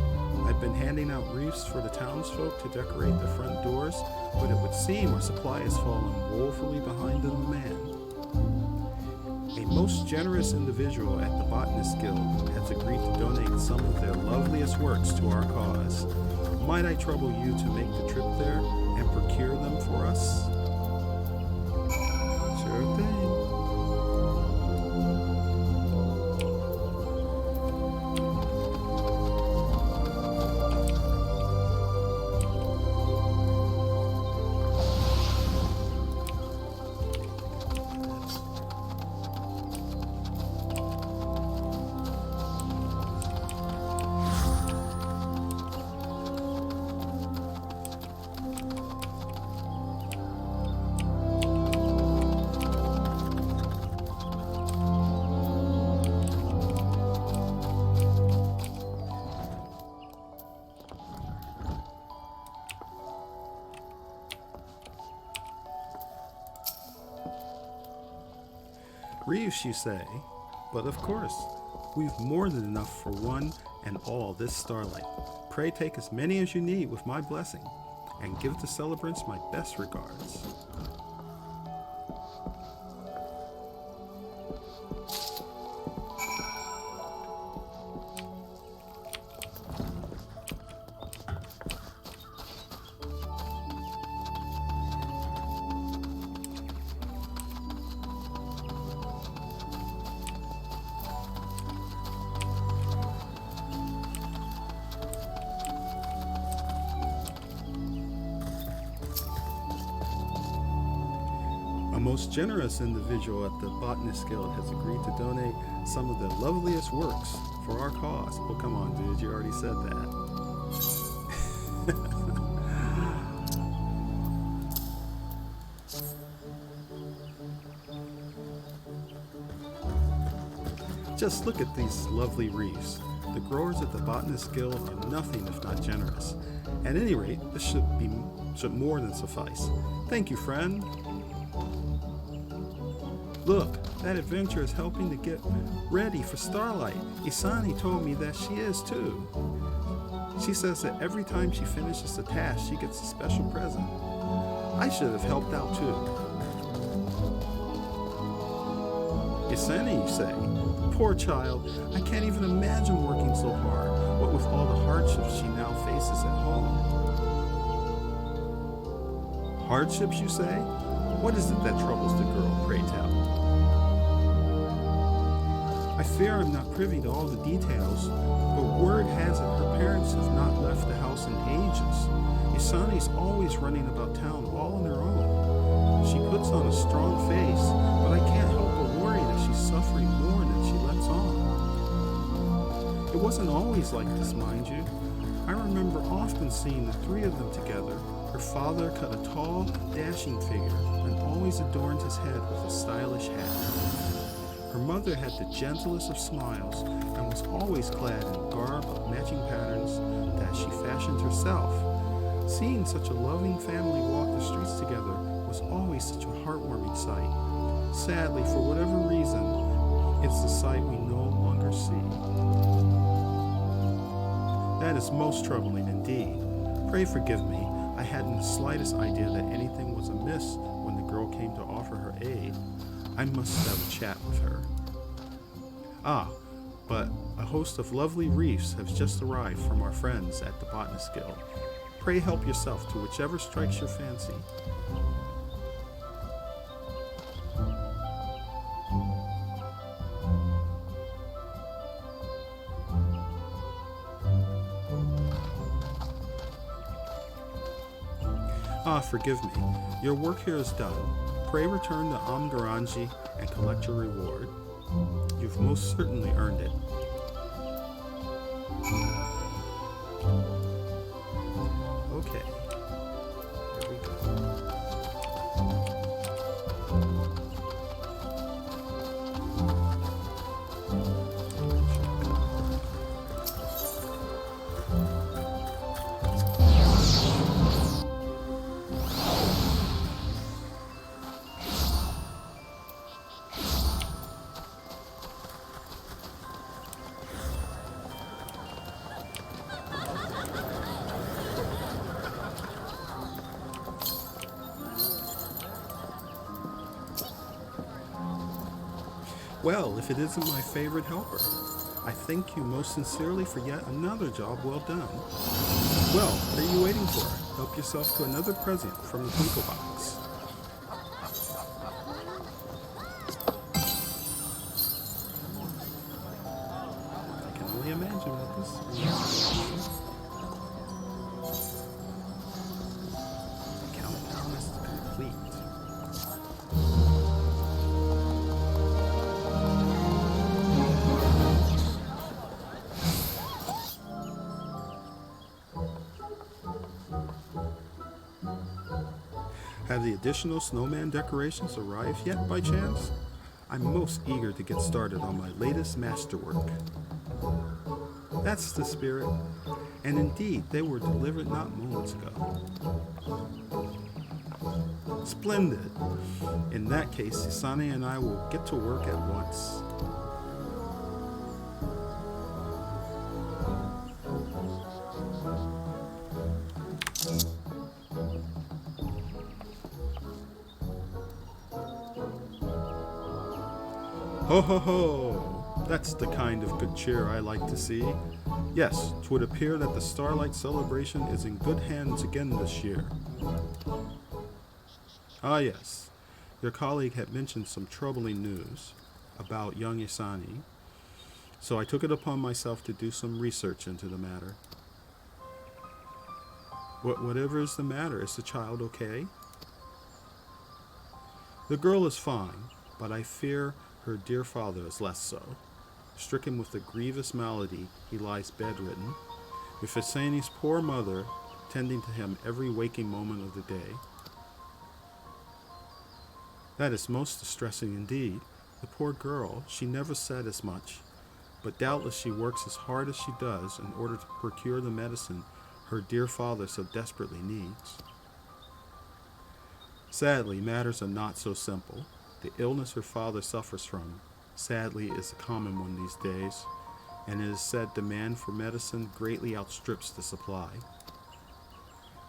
I've been handing out wreaths for the townsfolk to decorate the front doors, but it would seem our supply has fallen woefully behind the demand. A most generous individual at the Botanist Guild has agreed to donate some of their loveliest works to our cause. Might I trouble you to make the trip there and procure them for us? Sure thing. Wreaths, you say? But of course, we've more than enough for one and all this starlight. Pray take as many as you need with my blessing, and give the celebrants my best regards. A most generous individual at the Botanist Guild has agreed to donate some of the loveliest works for our cause. Oh, come on, dude, you already said that. Just look at these lovely wreaths. The growers at the Botanist Guild are nothing if not generous. At any rate, this should more than suffice. Thank you, friend. Look, that adventurer is helping to get ready for Starlight. Isani told me that she is too. She says that every time she finishes a task, she gets a special present. I should have helped out too. Isani, you say? Poor child, I can't even imagine working so hard, what with all the hardships she now faces at home. Hardships, you say? What is it that troubles the girl, pray tell? I fear I'm not privy to all the details, but word has it her parents have not left the house in ages. Isani's always running about town all on her own. She puts on a strong face, but I can't help but worry that she's suffering more than she lets on. It wasn't always like this, mind you. I remember often seeing the three of them together, Her father cut a tall, dashing figure and always adorned his head with a stylish hat. Her mother had the gentlest of smiles and was always clad in garb of matching patterns that she fashioned herself. Seeing such a loving family walk the streets together was always such a heartwarming sight. Sadly, for whatever reason, it's the sight we no longer see. That is most troubling indeed. Pray forgive me. I hadn't the slightest idea that anything was amiss when the girl came to offer her aid. I must have a chat with her. Ah, but a host of lovely wreaths has just arrived from our friends at the Botanist Guild. Pray help yourself to whichever strikes your fancy. Ah, forgive me. Your work here is done. Pray return to Amgaranji and collect your reward. You've most certainly earned it. Okay. Here we go. Well, if it isn't my favorite helper, I thank you most sincerely for yet another job well done. Well, what are you waiting for? Help yourself to another present from the Twinkle Box. I can only imagine what this is. The countdown is complete. Have the additional snowman decorations arrived yet by chance? I'm most eager to get started on my latest masterwork. That's the spirit. And indeed, they were delivered not moments ago. Splendid. In that case, Hisane and I will get to work at once. Ho ho ho! That's the kind of good cheer I like to see. Yes, 'twould appear that the Starlight celebration is in good hands again this year. Ah yes, your colleague had mentioned some troubling news about young Isani, so I took it upon myself to do some research into the matter. Whatever is the matter, is the child okay? The girl is fine, but I fear her dear father is less so. Stricken with a grievous malady, he lies bedridden, with Hisani's poor mother tending to him every waking moment of the day. That is most distressing indeed. The poor girl, she never said as much, but doubtless she works as hard as she does in order to procure the medicine her dear father so desperately needs. Sadly, matters are not so simple. The illness her father suffers from, sadly, is a common one these days, and it is said demand for medicine greatly outstrips the supply.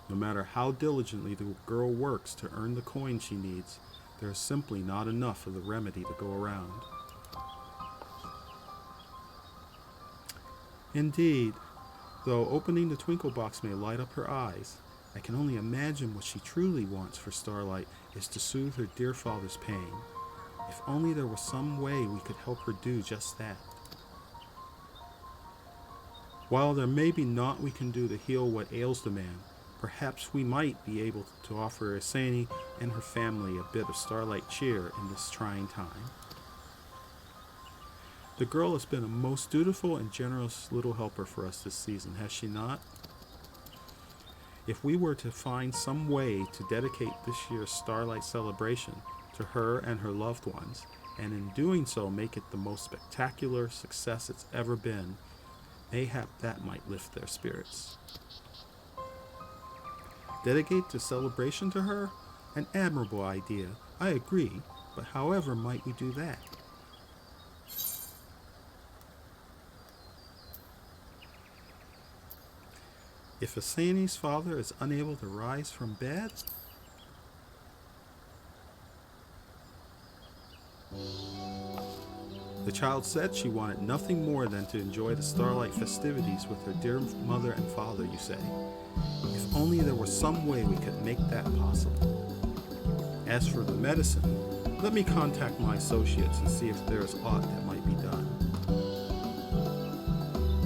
No matter how diligently the girl works to earn the coin she needs, there is simply not enough of the remedy to go around. Indeed, though opening the Twinkle Box may light up her eyes, I can only imagine what she truly wants for Starlight is to soothe her dear father's pain. If only there was some way we could help her do just that. While there may be naught we can do to heal what ails the man, perhaps we might be able to offer Isani and her family a bit of Starlight cheer in this trying time. The girl has been a most dutiful and generous little helper for us this season, has she not? If we were to find some way to dedicate this year's Starlight celebration to her and her loved ones, and in doing so make it the most spectacular success it's ever been, mayhap that might lift their spirits. Dedicate the celebration to her? An admirable idea, I agree, but however might we do that? If Asani's father is unable to rise from bed? The child said she wanted nothing more than to enjoy the Starlight festivities with her dear mother and father, you say. If only there were some way we could make that possible. As for the medicine, let me contact my associates and see if there is aught that might be done.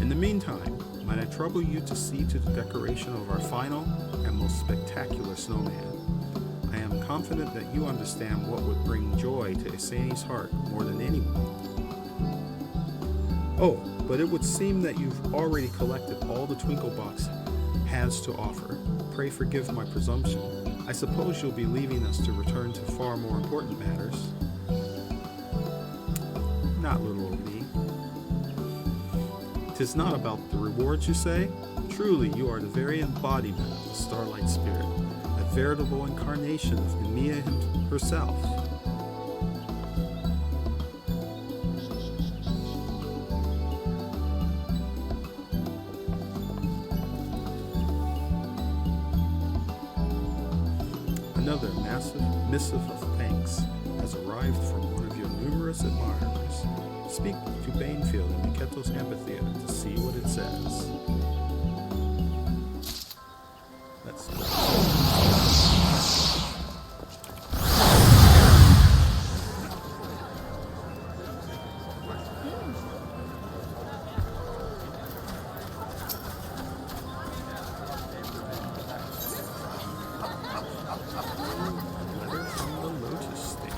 In the meantime, might I trouble you to see to the decoration of our final and most spectacular snowman? I am confident that you understand what would bring joy to Asani's heart more than anyone. Oh, but it would seem that you've already collected all the Twinklebox has to offer. Pray forgive my presumption. I suppose you'll be leaving us to return to far more important matters. Not little old me. 'Tis not about the rewards, you say? Truly, you are the very embodiment of the Starlight spirit, a veritable incarnation of Nemea herself. Another massive missive of thanks has arrived from one of your numerous admirers. Speak to Bainfield in Miketo's amphitheater to see what it says. Let's go. Letter from the Lotus State.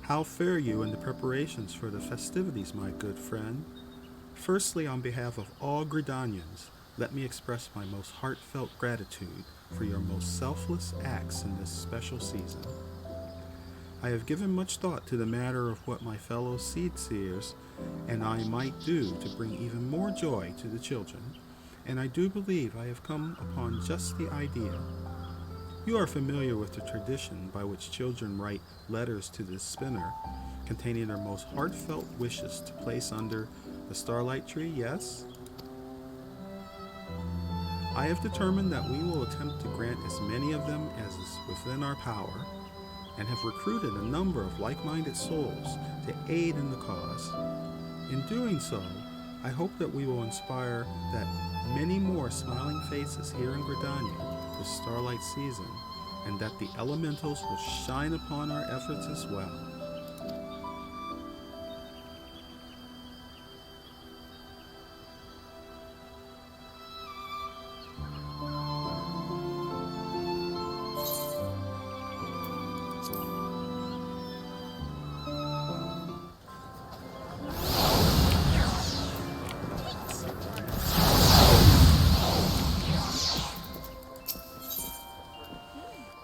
How fare you in the preparations for the festivities, my good friend? Firstly, on behalf of all Gridanians, let me express my most heartfelt gratitude for your most selfless acts in this special season. I have given much thought to the matter of what my fellow seed seers and I might do to bring even more joy to the children, and I do believe I have come upon just the idea. You are familiar with the tradition by which children write letters to the spinner containing their most heartfelt wishes to place under the Starlight tree, yes? I have determined that we will attempt to grant as many of them as is within our power, and have recruited a number of like-minded souls to aid in the cause. In doing so, I hope that we will inspire that many more smiling faces here in Gridania this Starlight season, and that the elementals will shine upon our efforts as well.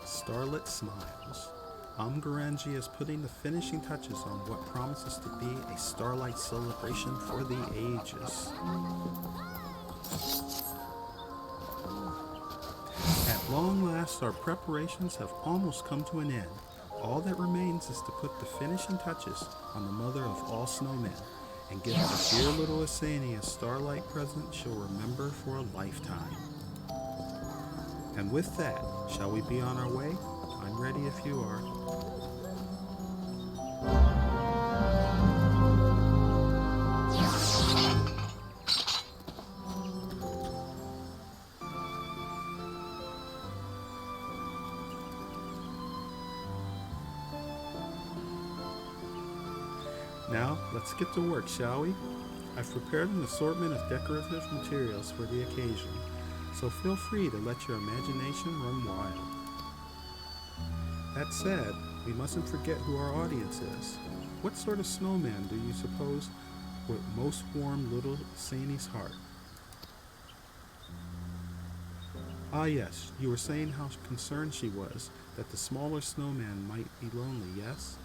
Starlight smiles. Umgaranji is putting the finishing touches on what promises to be a Starlight celebration for the ages. At long last, our preparations have almost come to an end. All that remains is to put the finishing touches on the mother of all snowmen, and give the dear little Asani a Starlight present she'll remember for a lifetime. And with that, shall we be on our way? I'm ready if you are. Now, let's get to work, shall we? I've prepared an assortment of decorative materials for the occasion, so feel free to let your imagination run wild. That said, we mustn't forget who our audience is. What sort of snowman do you suppose would most warm little Sanie's heart? Ah yes, you were saying how concerned she was that the smaller snowman might be lonely, yes?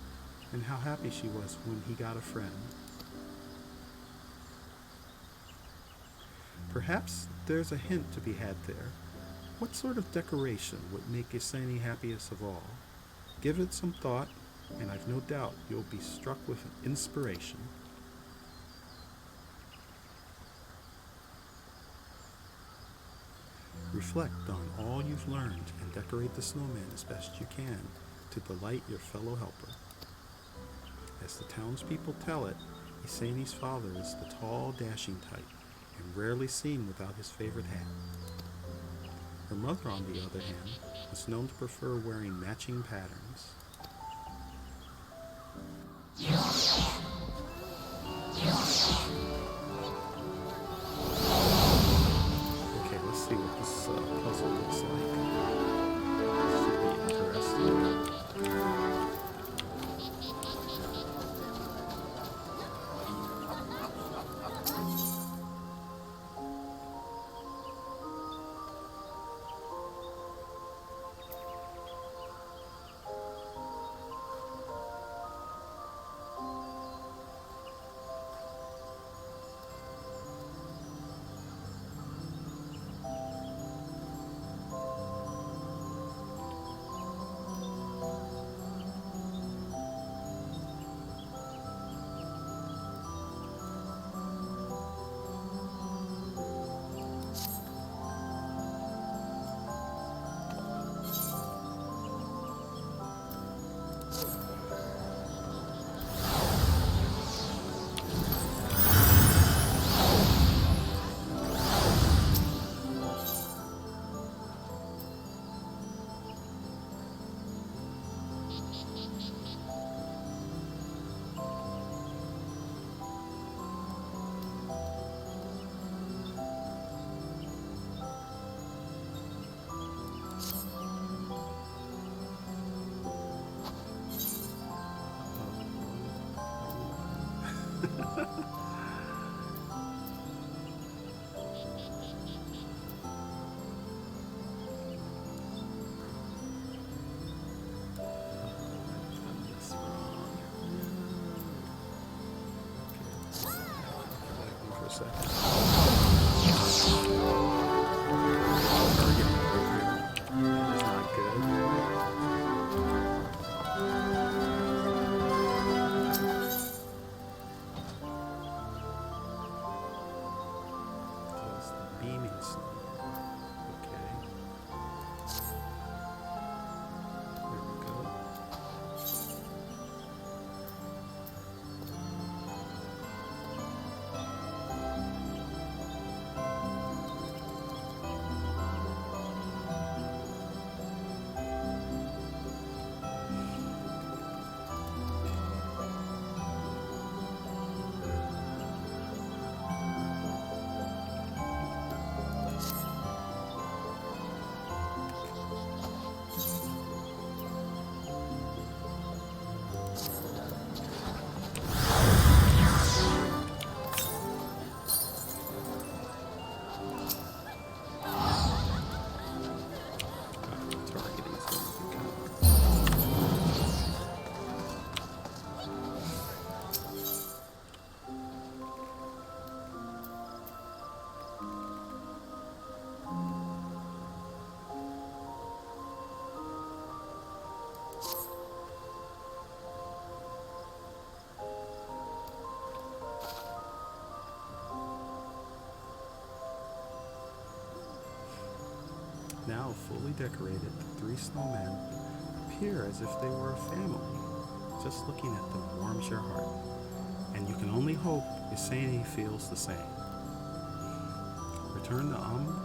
And how happy she was when he got a friend. Perhaps there's a hint to be had there. What sort of decoration would make a Sanie happiest of all? Give it some thought, and I've no doubt you'll be struck with inspiration. Reflect on all you've learned and decorate the snowman as best you can to delight your fellow helper. As the townspeople tell it, a Sanie's father is the tall, dashing type, and rarely seen without his favorite hat. Her mother, on the other hand, was known to prefer wearing matching patterns. Okay, let's see what this puzzle looks like. Should be interesting. Now fully decorated, the three snowmen appear as if they were a family. Just looking at them warms your heart, and you can only hope Yasani feels the same. Return to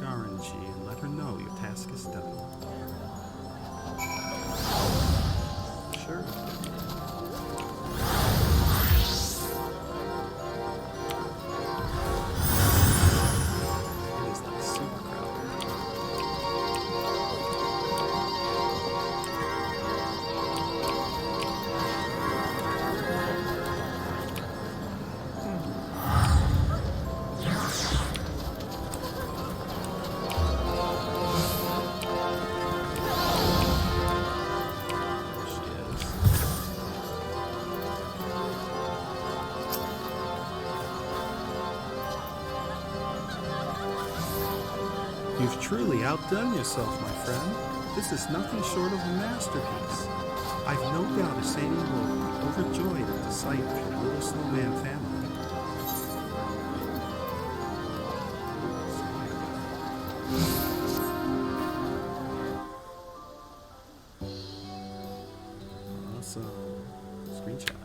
Garanji and let her know your task is done. Sure. You've truly outdone yourself, my friend. This is nothing short of a masterpiece. I've no doubt a Sadie will be overjoyed at the sight of your little snowman family. Awesome. Screenshot.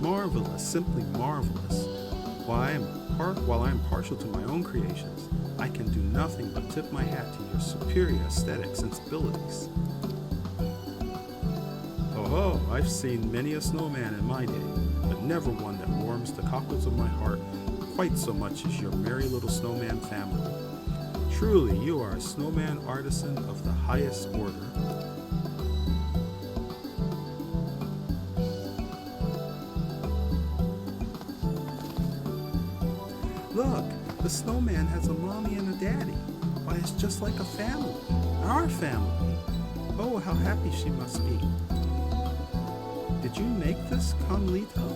Marvelous, simply marvelous. While I am partial to my own creations, I can do nothing but tip my hat to your superior aesthetic sensibilities. Oh, I've seen many a snowman in my day, but never one that warms the cockles of my heart quite so much as your merry little snowman family. Truly, you are a snowman artisan of the highest order. Look, the snowman has a mommy and a daddy. Why, it's just like a family. Our family. Oh, how happy she must be. Did you make this, Carmelito?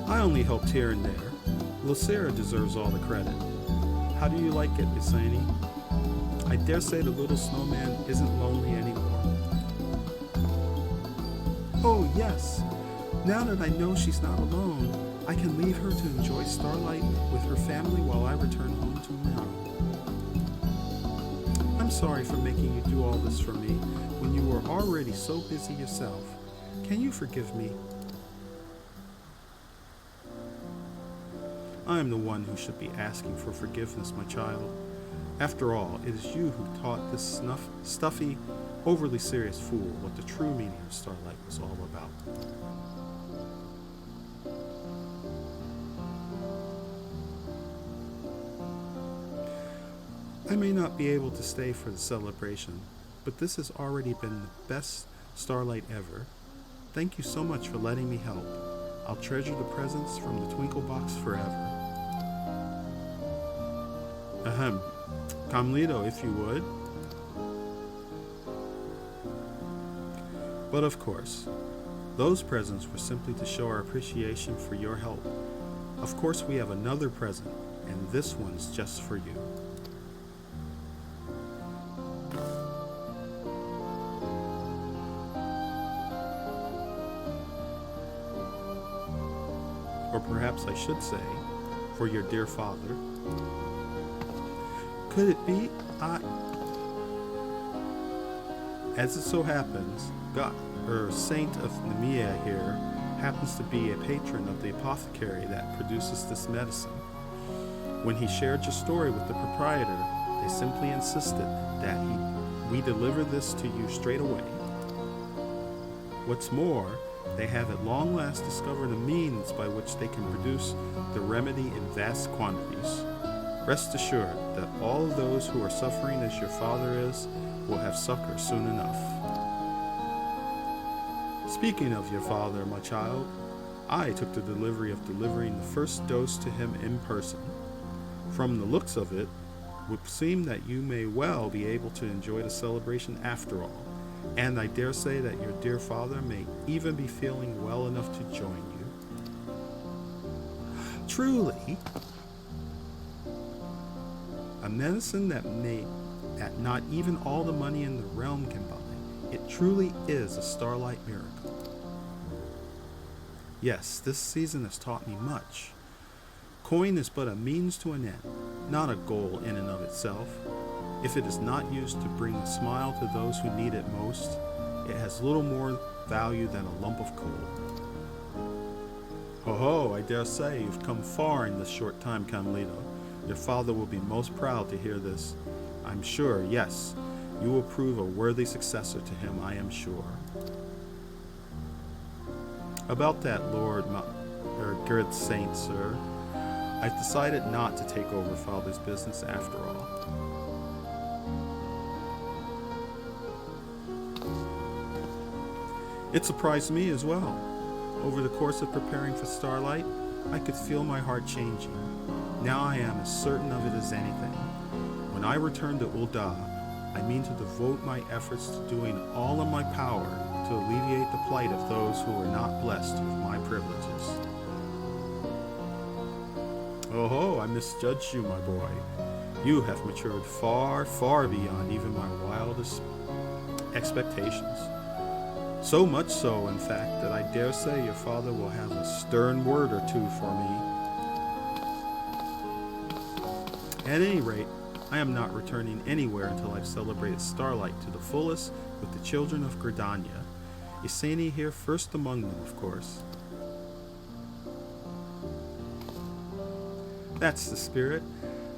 I only helped here and there. Lucera deserves all the credit. How do you like it, Isani? I dare say the little snowman isn't lonely anymore. Oh, yes. Now that I know she's not alone, I can leave her to enjoy Starlight with her family while I return home tomorrow. I'm sorry for making you do all this for me when you were already so busy yourself. Can you forgive me? I am the one who should be asking for forgiveness, my child. After all, it is you who taught this stuffy, overly serious fool what the true meaning of Starlight was all about. I may not be able to stay for the celebration, but this has already been the best Starlight ever. Thank you so much for letting me help. I'll treasure the presents from the Twinkle Box forever. Ahem. Carmelito, if you would. But of course, those presents were simply to show our appreciation for your help. Of course, we have another present, and this one's just for you. Or perhaps I should say, for your dear father. Could it be as it so happens, Saint of Nemea here happens to be a patron of the apothecary that produces this medicine. When he shared your story with the proprietor, they simply insisted that we deliver this to you straight away. What's more, they have at long last discovered a means by which they can produce the remedy in vast quantities. Rest assured that all of those who are suffering as your father is will have succor soon enough. Speaking of your father, my child, I took the delivery of delivering the first dose to him in person. From the looks of it, would seem that you may well be able to enjoy the celebration after all. And I dare say that your dear father may even be feeling well enough to join you. Truly, a medicine that not even all the money in the realm can buy. It truly is a Starlight miracle. Yes, this season has taught me much. Coin is but a means to an end, not a goal in and of itself. If it is not used to bring a smile to those who need it most, it has little more value than a lump of coal. Ho, I dare say you've come far in this short time, Carmelito. Your father will be most proud to hear this. I'm sure, yes, you will prove a worthy successor to him, I am sure. About that, good saint, sir, I've decided not to take over father's business after all. It surprised me as well. Over the course of preparing for Starlight, I could feel my heart changing. Now I am as certain of it as anything. When I return to Ul'dah, I mean to devote my efforts to doing all in my power to alleviate the plight of those who are not blessed with my privileges. Oh ho, I misjudged you, my boy. You have matured far, far beyond even my wildest expectations. So much so, in fact, that I dare say your father will have a stern word or two for me. At any rate, I am not returning anywhere until I've celebrated Starlight to the fullest with the children of Gridania. Yseni here first among them, of course. That's the spirit,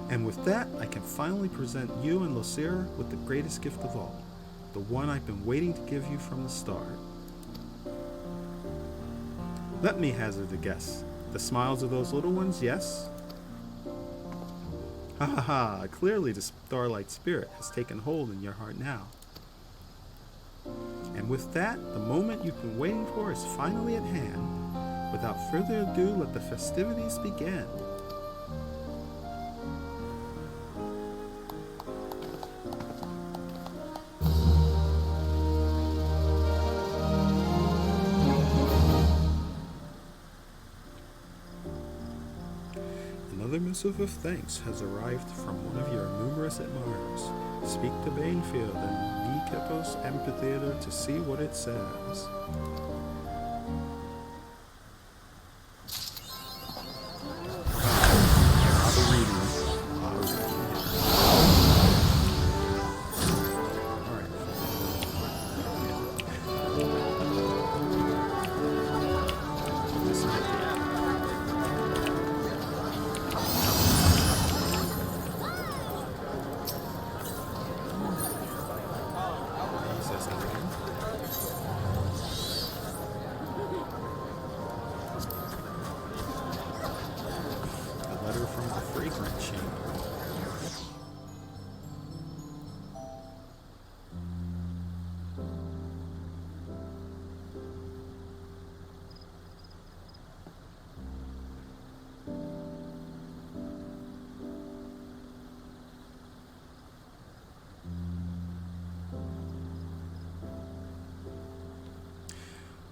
and with that I can finally present you and Lucira with the greatest gift of all, the one I've been waiting to give you from the start. Let me hazard a guess. The smiles of those little ones, yes? Ha ha ha, clearly the Starlight spirit has taken hold in your heart now. And with that, the moment you've been waiting for is finally at hand. Without further ado, let the festivities begin. Another missive of thanks has arrived from one of your numerous admirers. Speak to Banefield and Nikepos Amphitheater to see what it says. From the fragrant chamber.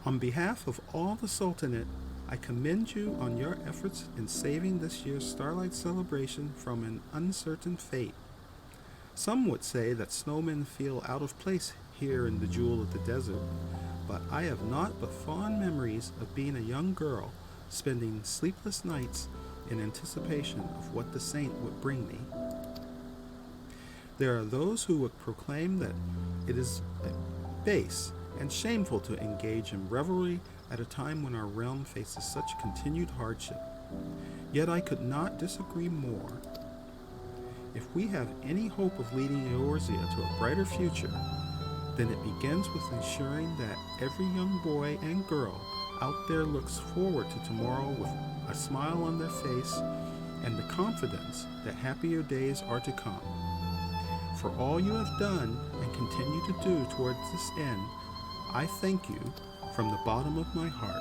On behalf of all the Sultanate, I commend you on your efforts in saving this year's Starlight celebration from an uncertain fate. Some would say that snowmen feel out of place here in the Jewel of the Desert, but I have naught but fond memories of being a young girl, spending sleepless nights in anticipation of what the saint would bring me. There are those who would proclaim that it is base and shameful to engage in revelry at a time when our realm faces such continued hardship. Yet I could not disagree more. If we have any hope of leading Eorzea to a brighter future, then it begins with ensuring that every young boy and girl out there looks forward to tomorrow with a smile on their face and the confidence that happier days are to come. For all you have done and continue to do towards this end, I thank you from the bottom of my heart.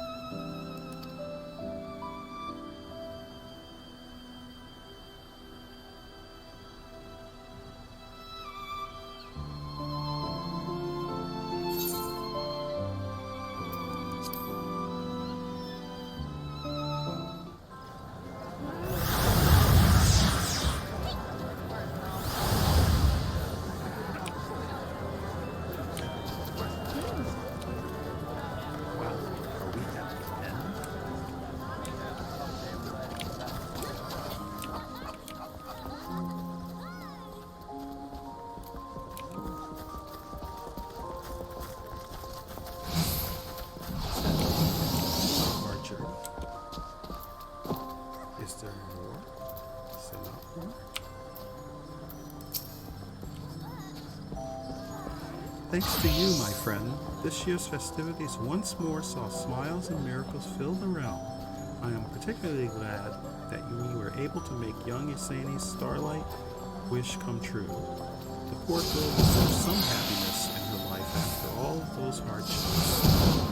Thanks to you, my friend, this year's festivities once more saw smiles and miracles fill the realm. I am particularly glad that we were able to make young Yseni's Starlight wish come true. The poor girl deserves some happiness in her life after all of those hardships.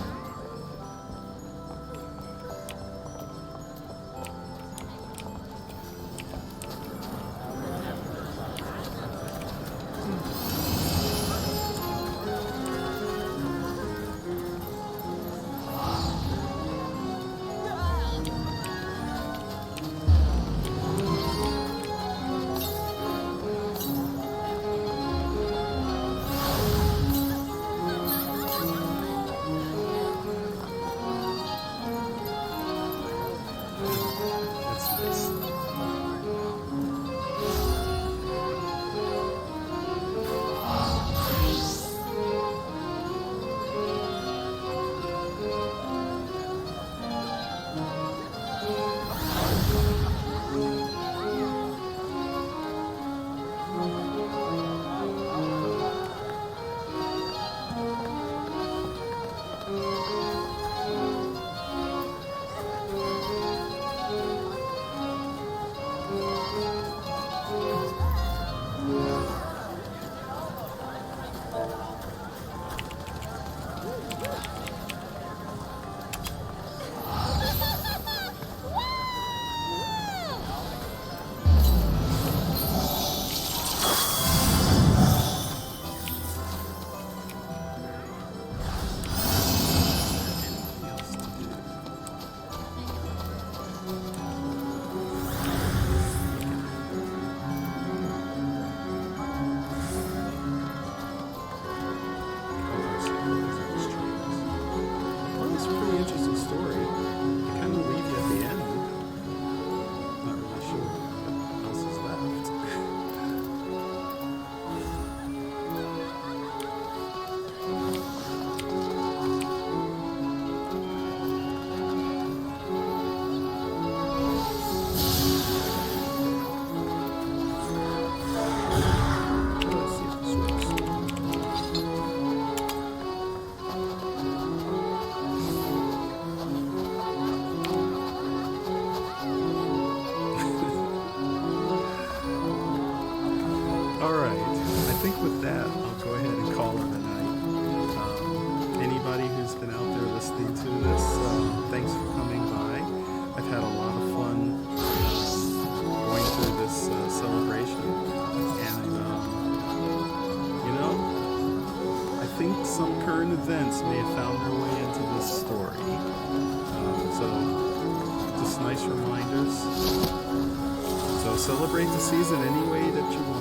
All right. I think with that, I'll go ahead and call it a night. Anybody who's been out there listening to this, thanks for coming by. I've had a lot of fun going through this celebration. And, I think some current events may have found their way into this story. So, just nice reminders. So celebrate the season any way that you want.